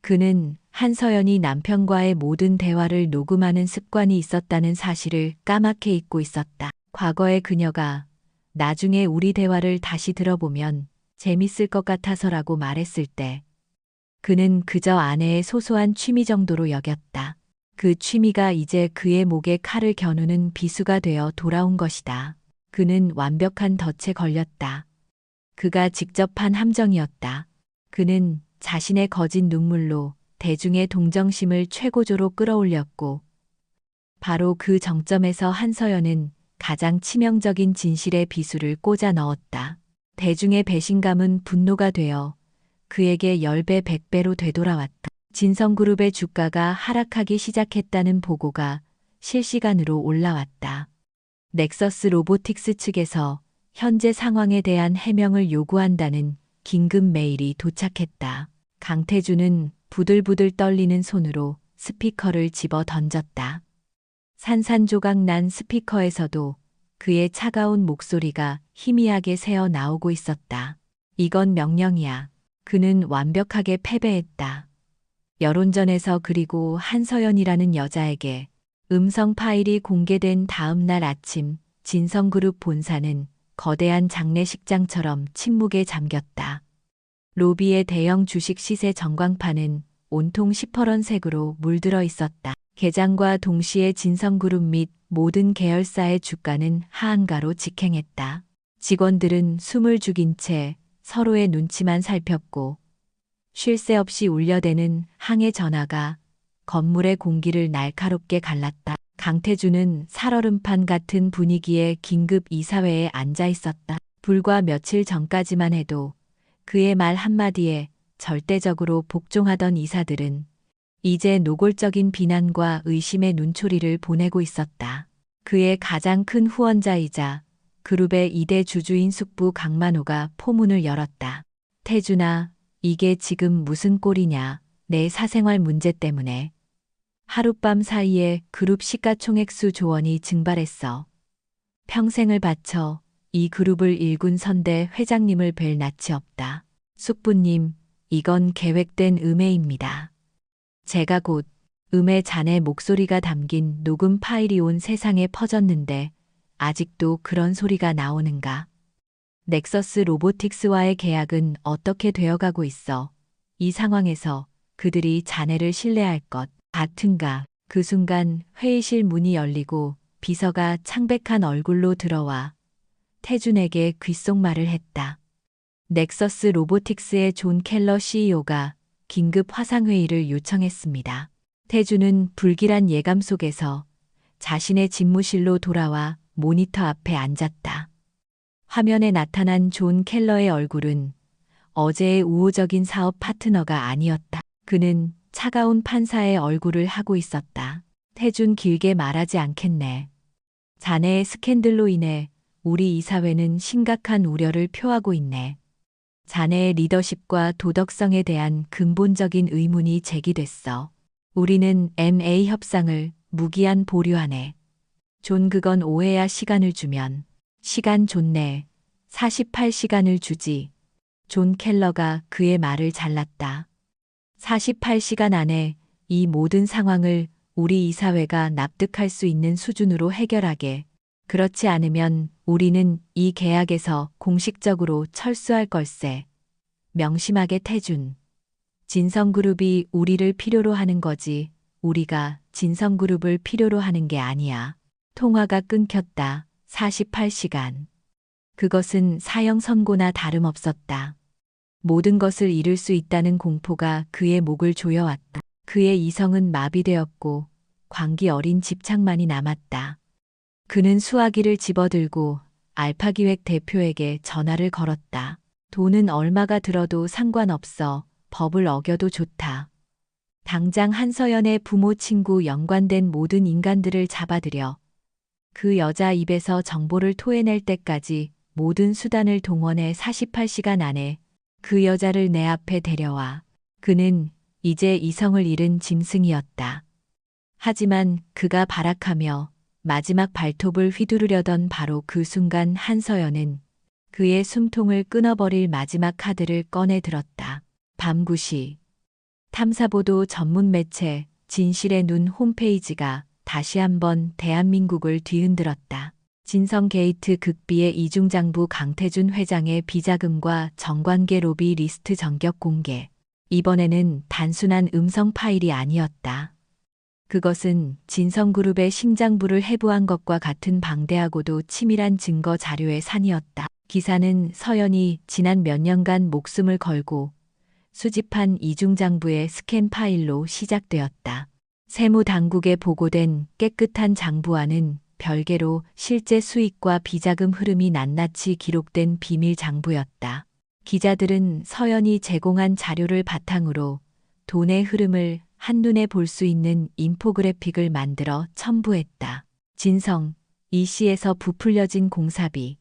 그는 한서연이 남편과의 모든 대화를 녹음하는 습관이 있었다는 사실을 까맣게 잊고 있었다. 과거의 그녀가 나중에 우리 대화를 다시 들어보면 재밌을 것 같아서라고 말했을 때 그는 그저 아내의 소소한 취미 정도로 여겼다. 그 취미가 이제 그의 목에 칼을 겨누는 비수가 되어 돌아온 것이다. 그는 완벽한 덫에 걸렸다. 그가 직접 한 함정이었다. 그는 자신의 거짓 눈물로 대중의 동정심을 최고조로 끌어올렸고 바로 그 정점에서 한서연은 가장 치명적인 진실의 비수를 꽂아 넣었다. 대중의 배신감은 분노가 되어 그에게 10배, 100배로 되돌아왔다. 진성그룹의 주가가 하락하기 시작했다는 보고가 실시간으로 올라왔다. 넥서스 로보틱스 측에서 현재 상황에 대한 해명을 요구한다는 긴급 메일이 도착했다. 강태준은 부들부들 떨리는 손으로 스피커를 집어 던졌다. 산산조각 난 스피커에서도 그의 차가운 목소리가 희미하게 새어 나오고 있었다. 이건 명령이야. 그는 완벽하게 패배했다. 여론전에서 그리고 한서연이라는 여자에게 음성 파일이 공개된 다음 날 아침 진성그룹 본사는 거대한 장례식장처럼 침묵에 잠겼다. 로비의 대형 주식 시세 전광판은 온통 시퍼런색으로 물들어 있었다. 개장과 동시에 진성그룹 및 모든 계열사의 주가는 하한가로 직행했다. 직원들은 숨을 죽인 채 서로의 눈치만 살폈고 쉴 새 없이 울려대는 항해 전화가 건물의 공기를 날카롭게 갈랐다. 강태준은 살얼음판 같은 분위기의 긴급 이사회에 앉아 있었다. 불과 며칠 전까지만 해도 그의 말 한마디에 절대적으로 복종하던 이사들은 이제 노골적인 비난과 의심의 눈초리를 보내고 있었다. 그의 가장 큰 후원자이자 그룹의 2대 주주인 숙부 강만호가 포문을 열었다. 태준아, 이게 지금 무슨 꼴이냐. 내 사생활 문제 때문에. 하룻밤 사이에 그룹 시가총액 수조 원이 증발했어. 평생을 바쳐 이 그룹을 일군 선대 회장님을 뵐 낯이 없다. 숙부님, 이건 계획된 음해입니다. 제가 곧 음해 자네 목소리가 담긴 녹음 파일이 온 세상에 퍼졌는데 아직도 그런 소리가 나오는가? 넥서스 로보틱스와의 계약은 어떻게 되어가고 있어? 이 상황에서 그들이 자네를 신뢰할 것 같은가? 그 순간 회의실 문이 열리고 비서가 창백한 얼굴로 들어와 태준에게 귓속말을 했다. 넥서스 로보틱스의 존 켈러 CEO가 긴급 화상회의를 요청했습니다. 태준은 불길한 예감 속에서 자신의 집무실로 돌아와 모니터 앞에 앉았다. 화면에 나타난 존 켈러의 얼굴은 어제의 우호적인 사업 파트너가 아니었다. 그는 차가운 판사의 얼굴을 하고 있었다. 태준, 길게 말하지 않겠네. 자네의 스캔들로 인해 우리 이사회는 심각한 우려를 표하고 있네. 자네의 리더십과 도덕성에 대한 근본적인 의문이 제기됐어. 우리는 MA 협상을 무기한 보류하네. 존, 그건 오해야. 시간을 주면. 시간 좋네. 48시간을 주지. 존 켈러가 그의 말을 잘랐다. 48시간 안에 이 모든 상황을 우리 이사회가 납득할 수 있는 수준으로 해결하게. 그렇지 않으면 우리는 이 계약에서 공식적으로 철수할 걸세. 명심하게 태준. 진성그룹이 우리를 필요로 하는 거지 우리가 진성그룹을 필요로 하는 게 아니야. 통화가 끊겼다. 48시간. 그것은 사형 선고나 다름없었다. 모든 것을 잃을 수 있다는 공포가 그의 목을 조여왔다. 그의 이성은 마비되었고 광기 어린 집착만이 남았다. 그는 수화기를 집어들고 알파기획 대표에게 전화를 걸었다. 돈은 얼마가 들어도 상관없어. 법을 어겨도 좋다. 당장 한서연의 부모, 친구, 연관된 모든 인간들을 잡아들여 그 여자 입에서 정보를 토해낼 때까지 모든 수단을 동원해 48시간 안에 그 여자를 내 앞에 데려와. 그는 이제 이성을 잃은 짐승이었다. 하지만 그가 발악하며 마지막 발톱을 휘두르려던 바로 그 순간 한서연은 그의 숨통을 끊어버릴 마지막 카드를 꺼내 들었다. 밤 9시. 탐사보도 전문 매체 진실의 눈 홈페이지가 다시 한번 대한민국을 뒤흔들었다. 진성게이트 극비의 이중장부 강태준 회장의 비자금과 정관계 로비 리스트 전격 공개. 이번에는 단순한 음성 파일이 아니었다. 그것은 진성그룹의 심장부를 해부한 것과 같은 방대하고도 치밀한 증거 자료의 산이었다. 기사는 서연이 지난 몇 년간 목숨을 걸고 수집한 이중장부의 스캔 파일로 시작되었다. 세무당국에 보고된 깨끗한 장부 안은 별개로 실제 수익과 비자금 흐름이 낱낱이 기록된 비밀 장부였다. 기자들은 서연이 제공한 자료를 바탕으로 돈의 흐름을 한눈에 볼 수 있는 인포그래픽을 만들어 첨부했다. 진성, 이 씨에서 부풀려진 공사비,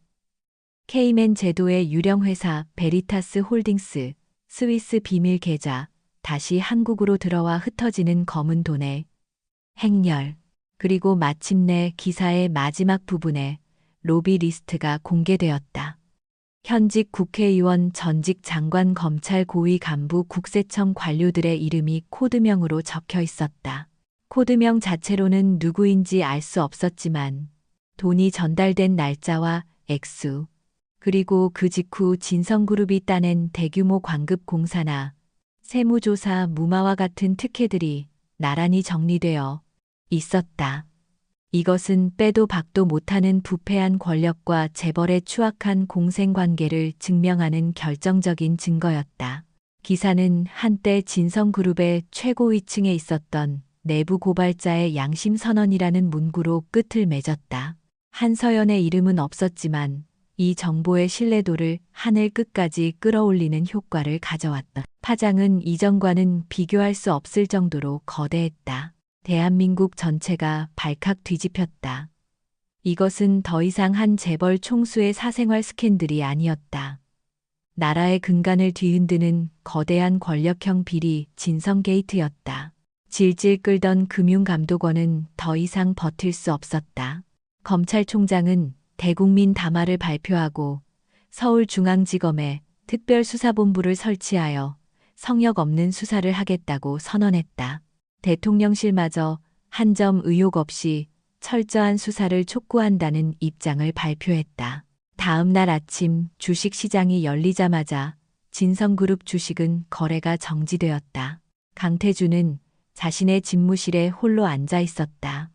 케이맨 제도의 유령회사 베리타스 홀딩스, 스위스 비밀 계좌, 다시 한국으로 들어와 흩어지는 검은 돈의 행렬, 그리고 마침내 기사의 마지막 부분에 로비 리스트가 공개되었다. 현직 국회의원, 전직 장관, 검찰 고위 간부, 국세청 관료들의 이름이 코드명으로 적혀 있었다. 코드명 자체로는 누구인지 알 수 없었지만 돈이 전달된 날짜와 액수, 그리고 그 직후 진성그룹이 따낸 대규모 광급 공사나 세무조사 무마와 같은 특혜들이 나란히 정리되어 있었다. 이것은 빼도 박도 못하는 부패한 권력과 재벌의 추악한 공생관계를 증명하는 결정적인 증거였다. 기사는 한때 진성그룹의 최고위층에 있었던 내부 고발자의 양심선언이라는 문구로 끝을 맺었다. 한서연의 이름은 없었지만 이 정보의 신뢰도를 하늘 끝까지 끌어올리는 효과를 가져왔다. 파장은 이전과는 비교할 수 없을 정도로 거대했다. 대한민국 전체가 발칵 뒤집혔다. 이것은 더 이상 한 재벌 총수의 사생활 스캔들이 아니었다. 나라의 근간을 뒤흔드는 거대한 권력형 비리 진성 게이트였다. 질질 끌던 금융감독원은 더 이상 버틸 수 없었다. 검찰총장은 대국민 담화를 발표하고 서울중앙지검에 특별수사본부를 설치하여 성역 없는 수사를 하겠다고 선언했다. 대통령실마저 한 점 의혹 없이 철저한 수사를 촉구한다는 입장을 발표했다. 다음 날 아침 주식시장이 열리자마자 진성그룹 주식은 거래가 정지되었다. 강태준은 자신의 집무실에 홀로 앉아 있었다.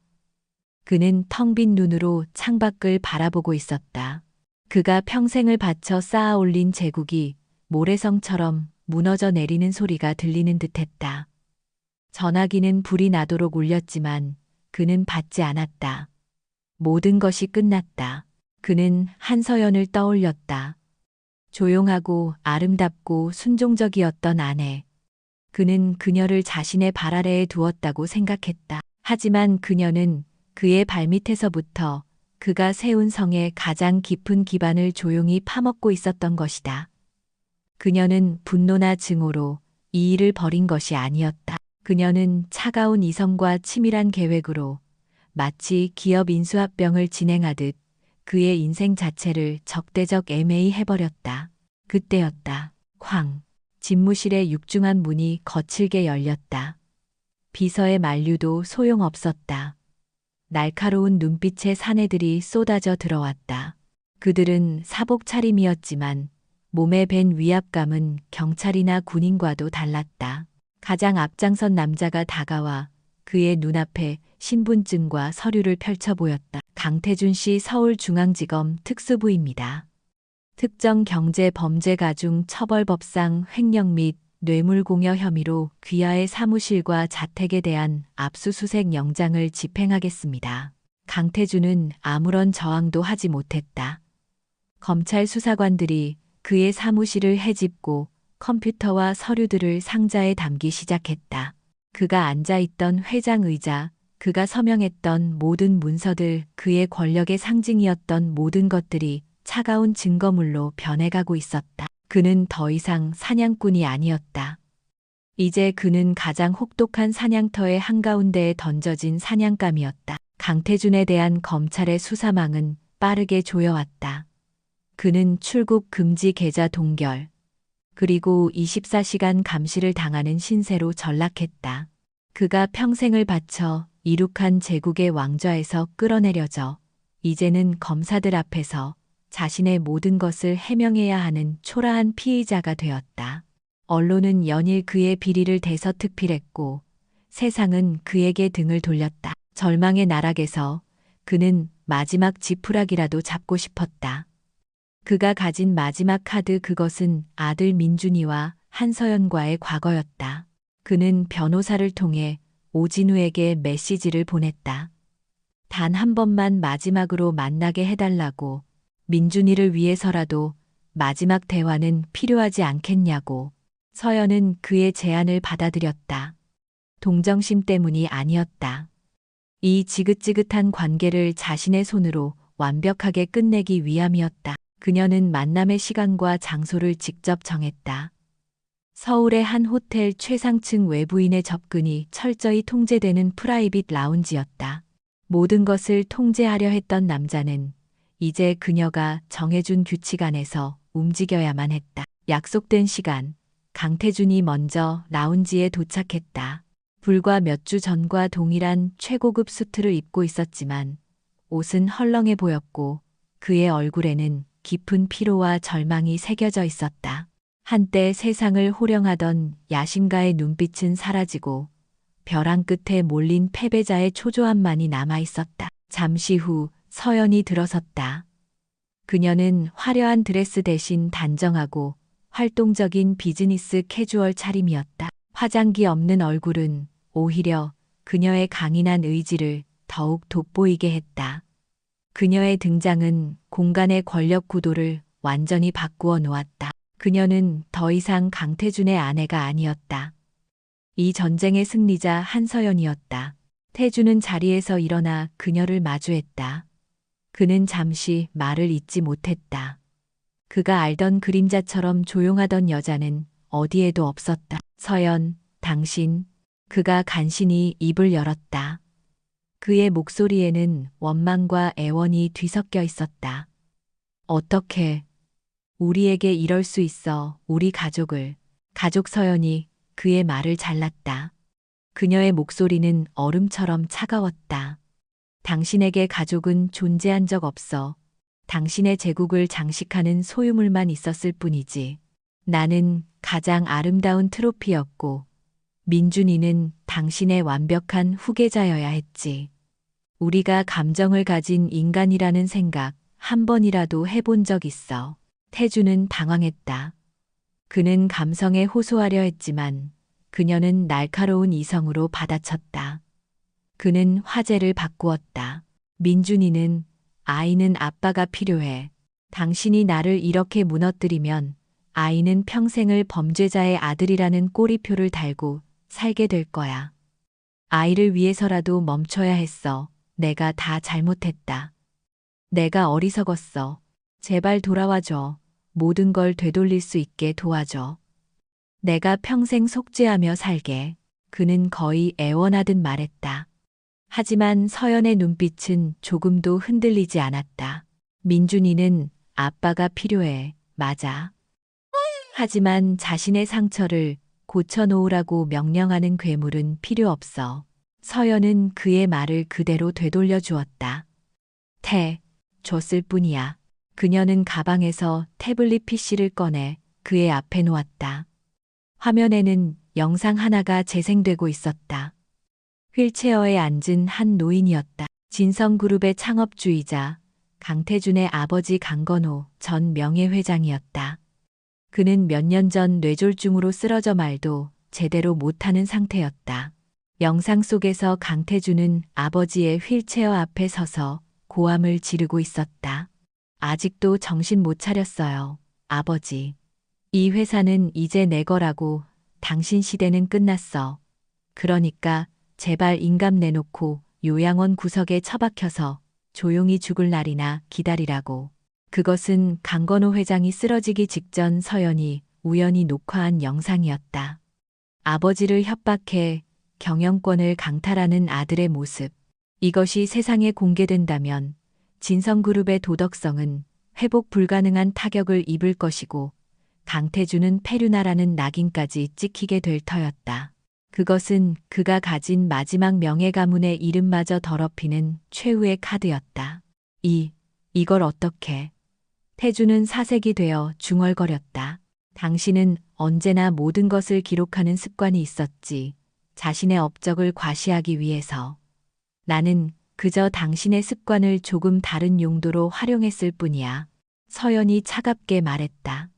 그는 텅 빈 눈으로 창밖을 바라보고 있었다. 그가 평생을 바쳐 쌓아 올린 제국이 모래성처럼 무너져 내리는 소리가 들리는 듯했다. 전화기는 불이 나도록 울렸지만 그는 받지 않았다. 모든 것이 끝났다. 그는 한서연을 떠올렸다. 조용하고 아름답고 순종적이었던 아내. 그는 그녀를 자신의 발 아래에 두었다고 생각했다. 하지만 그녀는 그의 발밑에서부터 그가 세운 성의 가장 깊은 기반을 조용히 파먹고 있었던 것이다. 그녀는 분노나 증오로 이 일을 벌인 것이 아니었다. 그녀는 차가운 이성과 치밀한 계획으로 마치 기업 인수합병을 진행하듯 그의 인생 자체를 적대적 애매히해버렸다. 그때였다. 쾅. 집무실의 육중한 문이 거칠게 열렸다. 비서의 만류도 소용없었다. 날카로운 눈빛의 사내들이 쏟아져 들어왔다. 그들은 사복 차림이었지만 몸에 밴 위압감은 경찰이나 군인과도 달랐다. 가장 앞장선 남자가 다가와 그의 눈앞에 신분증과 서류를 펼쳐 보였다. 강태준 씨 서울중앙지검 특수부입니다. 특정 경제범죄가중 처벌법상 횡령 및 뇌물공여 혐의로 귀하의 사무실과 자택에 대한 압수수색 영장을 집행하겠습니다. 강태준은 아무런 저항도 하지 못했다. 검찰 수사관들이 그의 사무실을 헤집고 컴퓨터와 서류들을 상자에 담기 시작했다. 그가 앉아있던 회장 의자, 그가 서명했던 모든 문서들, 그의 권력의 상징이었던 모든 것들이 차가운 증거물로 변해가고 있었다. 그는 더 이상 사냥꾼이 아니었다. 이제 그는 가장 혹독한 사냥터의 한가운데에 던져진 사냥감이었다. 강태준에 대한 검찰의 수사망은 빠르게 조여왔다. 그는 출국 금지 계좌 동결, 그리고 24시간 감시를 당하는 신세로 전락했다. 그가 평생을 바쳐 이룩한 제국의 왕좌에서 끌어내려져 이제는 검사들 앞에서 자신의 모든 것을 해명해야 하는 초라한 피의자가 되었다. 언론은 연일 그의 비리를 대서특필했고 세상은 그에게 등을 돌렸다. 절망의 나락에서 그는 마지막 지푸라기라도 잡고 싶었다. 그가 가진 마지막 카드, 그것은 아들 민준이와 한서연과의 과거였다. 그는 변호사를 통해 오진우에게 메시지를 보냈다. 단 한 번만 마지막으로 만나게 해달라고. 민준이를 위해서라도 마지막 대화는 필요하지 않겠냐고. 서연은 그의 제안을 받아들였다. 동정심 때문이 아니었다. 이 지긋지긋한 관계를 자신의 손으로 완벽하게 끝내기 위함이었다. 그녀는 만남의 시간과 장소를 직접 정했다. 서울의 한 호텔 최상층 외부인의 접근이 철저히 통제되는 프라이빗 라운지였다. 모든 것을 통제하려 했던 남자는 이제 그녀가 정해준 규칙 안에서 움직여야만 했다. 약속된 시간, 강태준이 먼저 라운지에 도착했다. 불과 몇 주 전과 동일한 최고급 수트를 입고 있었지만 옷은 헐렁해 보였고 그의 얼굴에는 깊은 피로와 절망이 새겨져 있었다. 한때 세상을 호령하던 야심가의 눈빛은 사라지고 벼랑 끝에 몰린 패배자의 초조함만이 남아 있었다. 잠시 후 서연이 들어섰다. 그녀는 화려한 드레스 대신 단정하고 활동적인 비즈니스 캐주얼 차림이었다. 화장기 없는 얼굴은 오히려 그녀의 강인한 의지를 더욱 돋보이게 했다. 그녀의 등장은 공간의 권력 구도를 완전히 바꾸어 놓았다. 그녀는 더 이상 강태준의 아내가 아니었다. 이 전쟁의 승리자 한서연이었다. 태준은 자리에서 일어나 그녀를 마주했다. 그는 잠시 말을 잇지 못했다. 그가 알던 그림자처럼 조용하던 여자는 어디에도 없었다. 서연, 당신. 그가 간신히 입을 열었다. 그의 목소리에는 원망과 애원이 뒤섞여 있었다. 어떻게 우리에게 이럴 수 있어, 우리 가족을. 가족. 서연이 그의 말을 잘랐다. 그녀의 목소리는 얼음처럼 차가웠다. 당신에게 가족은 존재한 적 없어. 당신의 제국을 장식하는 소유물만 있었을 뿐이지. 나는 가장 아름다운 트로피였고, 민준이는 당신의 완벽한 후계자여야 했지. 우리가 감정을 가진 인간이라는 생각 한 번이라도 해본 적 있어. 태준은 당황했다. 그는 감성에 호소하려 했지만 그녀는 날카로운 이성으로 받아쳤다. 그는 화제를 바꾸었다. 민준이는 아이는 아빠가 필요해. 당신이 나를 이렇게 무너뜨리면 아이는 평생을 범죄자의 아들이라는 꼬리표를 달고 살게 될 거야. 아이를 위해서라도 멈춰야 했어. 내가 다 잘못했다. 내가 어리석었어. 제발 돌아와줘. 모든 걸 되돌릴 수 있게 도와줘. 내가 평생 속죄하며 살게. 그는 거의 애원하듯 말했다. 하지만 서연의 눈빛은 조금도 흔들리지 않았다. 민준이는 아빠가 필요해. 맞아. 하지만 자신의 상처를 고쳐놓으라고 명령하는 괴물은 필요 없어. 서연은 그의 말을 그대로 되돌려 주었다. 줬을 뿐이야. 그녀는 가방에서 태블릿 PC를 꺼내 그의 앞에 놓았다. 화면에는 영상 하나가 재생되고 있었다. 휠체어에 앉은 한 노인이었다. 진성그룹의 창업주이자 강태준의 아버지 강건호 전 명예회장이었다. 그는 몇 년 전 뇌졸중으로 쓰러져 말도 제대로 못하는 상태였다. 영상 속에서 강태준은 아버지의 휠체어 앞에 서서 고함을 지르고 있었다. 아직도 정신 못 차렸어요, 아버지. 이 회사는 이제 내 거라고. 당신 시대는 끝났어. 그러니까 제발 인감 내놓고 요양원 구석에 처박혀서 조용히 죽을 날이나 기다리라고. 그것은 강건호 회장이 쓰러지기 직전 서연이 우연히 녹화한 영상이었다. 아버지를 협박해 경영권을 강탈하는 아들의 모습. 이것이 세상에 공개된다면 진성그룹의 도덕성은 회복 불가능한 타격을 입을 것이고 강태준은 페류나라는 낙인까지 찍히게 될 터였다. 그것은 그가 가진 마지막 명예 가문의 이름마저 더럽히는 최후의 카드였다. 이걸 어떻게? 태준은 사색이 되어 중얼거렸다. 당신은 언제나 모든 것을 기록하는 습관이 있었지. 자신의 업적을 과시하기 위해서. 나는 그저 당신의 습관을 조금 다른 용도로 활용했을 뿐이야. 서연이 차갑게 말했다.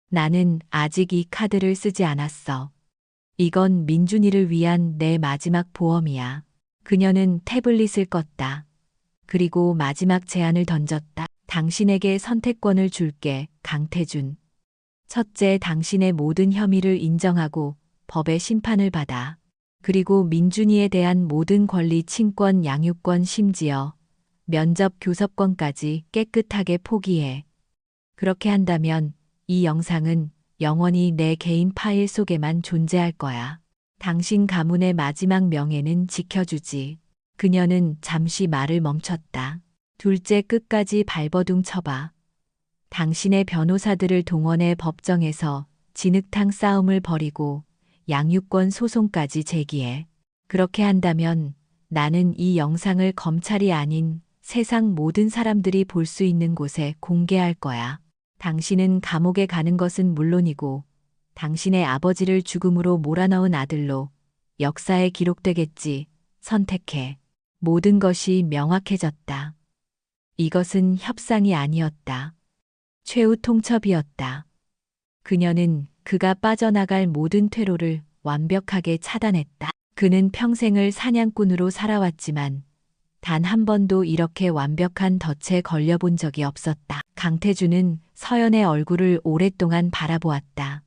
나는 아직 이 카드를 쓰지 않았어. 이건 민준이를 위한 내 마지막 보험이야. 그녀는 태블릿을 껐다. 그리고 마지막 제안을 던졌다. 당신에게 선택권을 줄게, 강태준. 첫째, 당신의 모든 혐의를 인정하고 법의 심판을 받아. 그리고 민준이에 대한 모든 권리, 친권, 양육권, 심지어 면접, 교섭권까지 깨끗하게 포기해. 그렇게 한다면 이 영상은 영원히 내 개인 파일 속에만 존재할 거야. 당신 가문의 마지막 명예는 지켜주지. 그녀는 잠시 말을 멈췄다. 둘째, 끝까지 발버둥 쳐봐. 당신의 변호사들을 동원해 법정에서 진흙탕 싸움을 벌이고 양육권 소송까지 제기해. 그렇게 한다면 나는 이 영상을 검찰이 아닌 세상 모든 사람들이 볼 수 있는 곳에 공개할 거야. 당신은 감옥에 가는 것은 물론이고 당신의 아버지를 죽음으로 몰아넣은 아들로 역사에 기록되겠지. 선택해. 모든 것이 명확해졌다. 이것은 협상이 아니었다. 최후 통첩이었다. 그녀는 그가 빠져나갈 모든 퇴로를 완벽하게 차단했다. 그는 평생을 사냥꾼으로 살아왔지만 단 한 번도 이렇게 완벽한 덫에 걸려본 적이 없었다. 강태준은 서연의 얼굴을 오랫동안 바라보았다.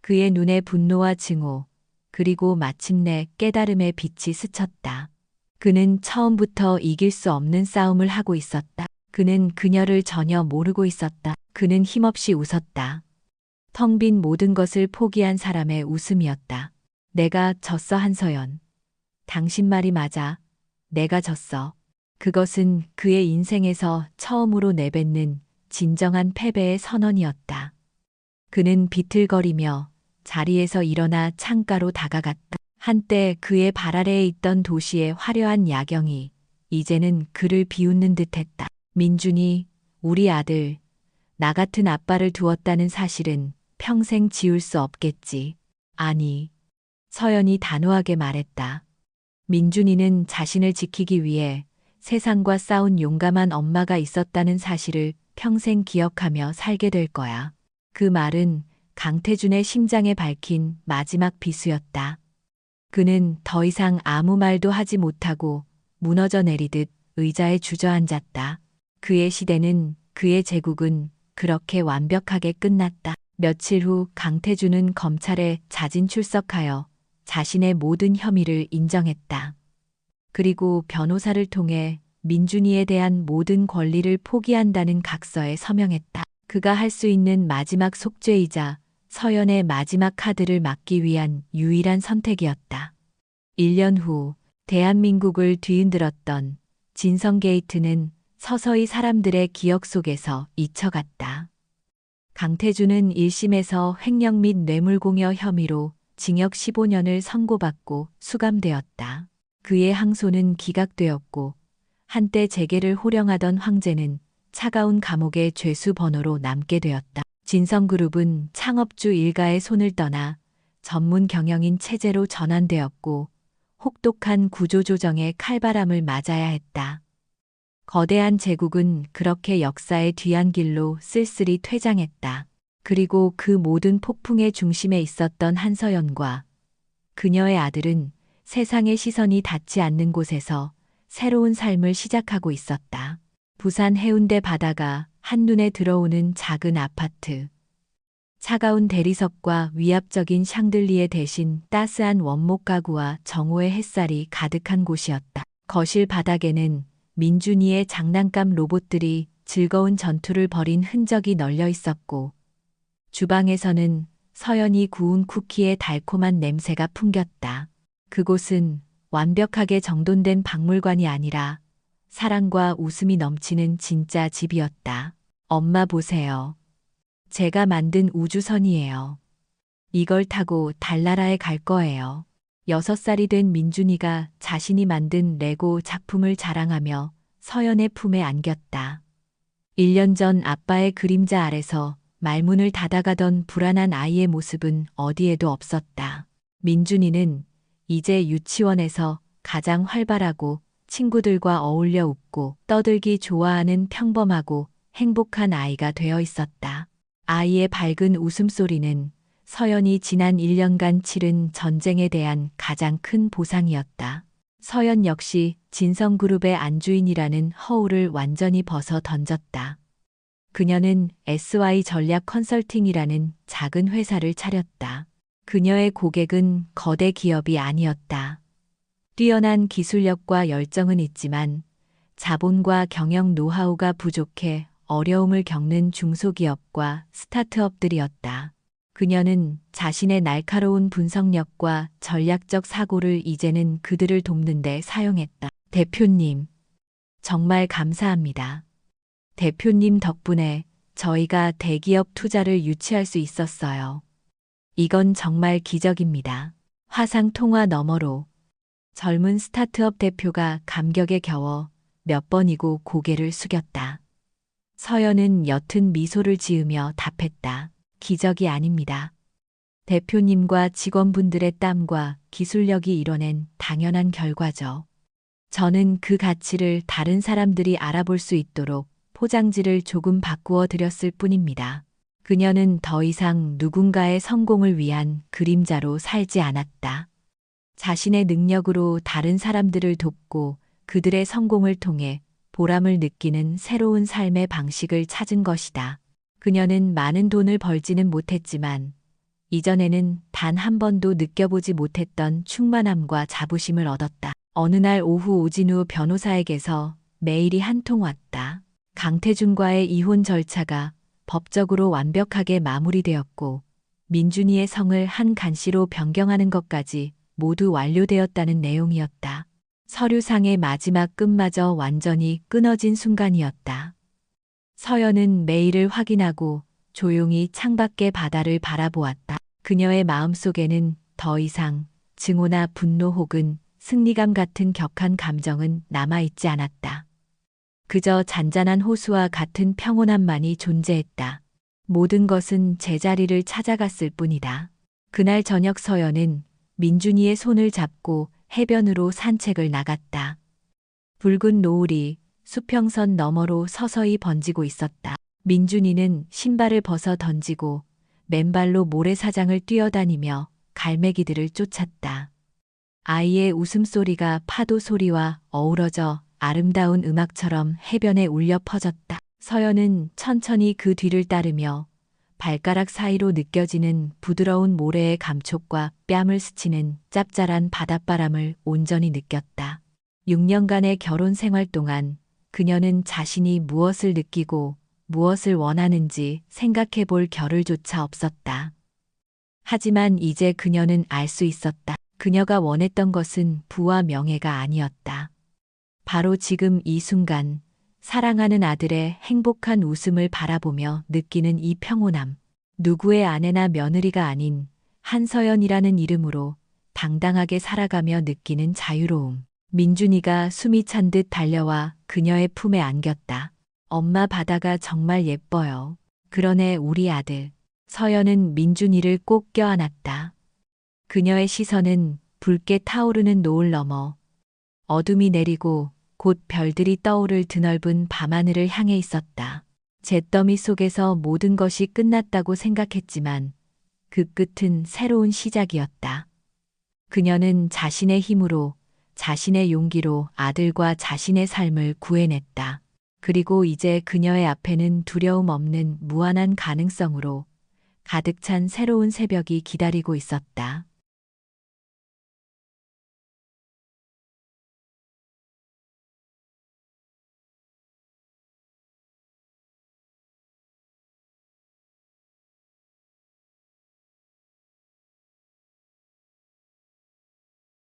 그의 눈에 분노와 증오, 그리고 마침내 깨달음의 빛이 스쳤다. 그는 처음부터 이길 수 없는 싸움을 하고 있었다. 그는 그녀를 전혀 모르고 있었다. 그는 힘없이 웃었다. 텅 빈 모든 것을 포기한 사람의 웃음이었다. 내가 졌어, 한서연. 당신 말이 맞아. 내가 졌어. 그것은 그의 인생에서 처음으로 내뱉는 진정한 패배의 선언이었다. 그는 비틀거리며 자리에서 일어나 창가로 다가갔다. 한때 그의 발 아래에 있던 도시의 화려한 야경이 이제는 그를 비웃는 듯했다. 민준이, 우리 아들, 나 같은 아빠를 두었다는 사실은 평생 지울 수 없겠지. 아니, 서연이 단호하게 말했다. 민준이는 자신을 지키기 위해 세상과 싸운 용감한 엄마가 있었다는 사실을 평생 기억하며 살게 될 거야. 그 말은 강태준의 심장에 밝힌 마지막 비수였다. 그는 더 이상 아무 말도 하지 못하고 무너져 내리듯 의자에 주저앉았다. 그의 시대는, 그의 제국은 그렇게 완벽하게 끝났다. 며칠 후 강태준은 검찰에 자진 출석하여 자신의 모든 혐의를 인정했다. 그리고 변호사를 통해 민준이에 대한 모든 권리를 포기한다는 각서에 서명했다. 그가 할 수 있는 마지막 속죄이자 서연의 마지막 카드를 막기 위한 유일한 선택이었다. 1년 후 대한민국을 뒤흔들었던 진성게이트는 서서히 사람들의 기억 속에서 잊혀갔다. 강태준은 1심에서 횡령 및 뇌물공여 혐의로 징역 15년을 선고받고 수감되었다. 그의 항소는 기각되었고 한때 재계를 호령하던 황제는 차가운 감옥의 죄수 번호로 남게 되었다. 진성그룹은 창업주 일가의 손을 떠나 전문 경영인 체제로 전환되었고 혹독한 구조조정의 칼바람을 맞아야 했다. 거대한 제국은 그렇게 역사의 뒤안길로 쓸쓸히 퇴장했다. 그리고 그 모든 폭풍의 중심에 있었던 한서연과 그녀의 아들은 세상의 시선이 닿지 않는 곳에서 새로운 삶을 시작하고 있었다. 부산 해운대 바다가 한눈에 들어오는 작은 아파트. 차가운 대리석과 위압적인 샹들리에 대신 따스한 원목 가구와 정오의 햇살이 가득한 곳이었다. 거실 바닥에는 민준이의 장난감 로봇들이 즐거운 전투를 벌인 흔적이 널려 있었고 주방에서는 서연이 구운 쿠키의 달콤한 냄새가 풍겼다. 그곳은 완벽하게 정돈된 박물관이 아니라 사랑과 웃음이 넘치는 진짜 집이었다. 엄마 보세요. 제가 만든 우주선이에요. 이걸 타고 달나라에 갈 거예요. 6살이 된 민준이가 자신이 만든 레고 작품을 자랑하며 서연의 품에 안겼다. 1년 전 아빠의 그림자 아래서 말문을 닫아가던 불안한 아이의 모습은 어디에도 없었다. 민준이는 이제 유치원에서 가장 활발하고 친구들과 어울려 웃고 떠들기 좋아하는 평범하고 행복한 아이가 되어 있었다. 아이의 밝은 웃음소리는 서연이 지난 1년간 치른 전쟁에 대한 가장 큰 보상이었다. 서연 역시 진성그룹의 안주인이라는 허울을 완전히 벗어 던졌다. 그녀는 SY 전략 컨설팅이라는 작은 회사를 차렸다. 그녀의 고객은 거대 기업이 아니었다. 뛰어난 기술력과 열정은 있지만 자본과 경영 노하우가 부족해 어려움을 겪는 중소기업과 스타트업들이었다. 그녀는 자신의 날카로운 분석력과 전략적 사고를 이제는 그들을 돕는 데 사용했다. 대표님, 정말 감사합니다. 대표님 덕분에 저희가 대기업 투자를 유치할 수 있었어요. 이건 정말 기적입니다. 화상 통화 너머로 젊은 스타트업 대표가 감격에 겨워 몇 번이고 고개를 숙였다. 서연은 옅은 미소를 지으며 답했다. 기적이 아닙니다. 대표님과 직원분들의 땀과 기술력이 이뤄낸 당연한 결과죠. 저는 그 가치를 다른 사람들이 알아볼 수 있도록 포장지를 조금 바꾸어 드렸을 뿐입니다. 그녀는 더 이상 누군가의 성공을 위한 그림자로 살지 않았다. 자신의 능력으로 다른 사람들을 돕고 그들의 성공을 통해 보람을 느끼는 새로운 삶의 방식을 찾은 것이다. 그녀는 많은 돈을 벌지는 못했지만 이전에는 단 한 번도 느껴보지 못했던 충만함과 자부심을 얻었다. 어느 날 오후 오진우 변호사에게서 메일이 한 통 왔다. 강태준과의 이혼 절차가 법적으로 완벽하게 마무리되었고 민준이의 성을 한간씨로 변경하는 것까지 모두 완료되었다는 내용이었다. 서류상의 마지막 끝마저 완전히 끊어진 순간이었다. 서연은 메일을 확인하고 조용히 창밖의 바다를 바라보았다. 그녀의 마음속에는 더 이상 증오나 분노 혹은 승리감 같은 격한 감정은 남아있지 않았다. 그저 잔잔한 호수와 같은 평온함만이 존재했다. 모든 것은 제자리를 찾아갔을 뿐이다. 그날 저녁 서연은 민준이의 손을 잡고 해변으로 산책을 나갔다. 붉은 노을이 수평선 너머로 서서히 번지고 있었다. 민준이는 신발을 벗어 던지고 맨발로 모래사장을 뛰어다니며 갈매기들을 쫓았다. 아이의 웃음소리가 파도 소리와 어우러져 아름다운 음악처럼 해변에 울려 퍼졌다. 서연은 천천히 그 뒤를 따르며 발가락 사이로 느껴지는 부드러운 모래의 감촉과 뺨을 스치는 짭짤한 바닷바람을 온전히 느꼈다. 6년간의 결혼 생활 동안 그녀는 자신이 무엇을 느끼고 무엇을 원하는지 생각해 볼 겨를조차 없었다. 하지만 이제 그녀는 알 수 있었다. 그녀가 원했던 것은 부와 명예가 아니었다. 바로 지금 이 순간 사랑하는 아들의 행복한 웃음을 바라보며 느끼는 이 평온함. 누구의 아내나 며느리가 아닌 한서연이라는 이름으로 당당하게 살아가며 느끼는 자유로움. 민준이가 숨이 찬 듯 달려와 그녀의 품에 안겼다. 엄마 바다가 정말 예뻐요. 그러네 우리 아들. 서연은 민준이를 꼭 껴안았다. 그녀의 시선은 붉게 타오르는 노을 너머 어둠이 내리고 곧 별들이 떠오를 드넓은 밤하늘을 향해 있었다. 잿더미 속에서 모든 것이 끝났다고 생각했지만 그 끝은 새로운 시작이었다. 그녀는 자신의 힘으로, 자신의 용기로 아들과 자신의 삶을 구해냈다. 그리고 이제 그녀의 앞에는 두려움 없는 무한한 가능성으로 가득 찬 새로운 새벽이 기다리고 있었다.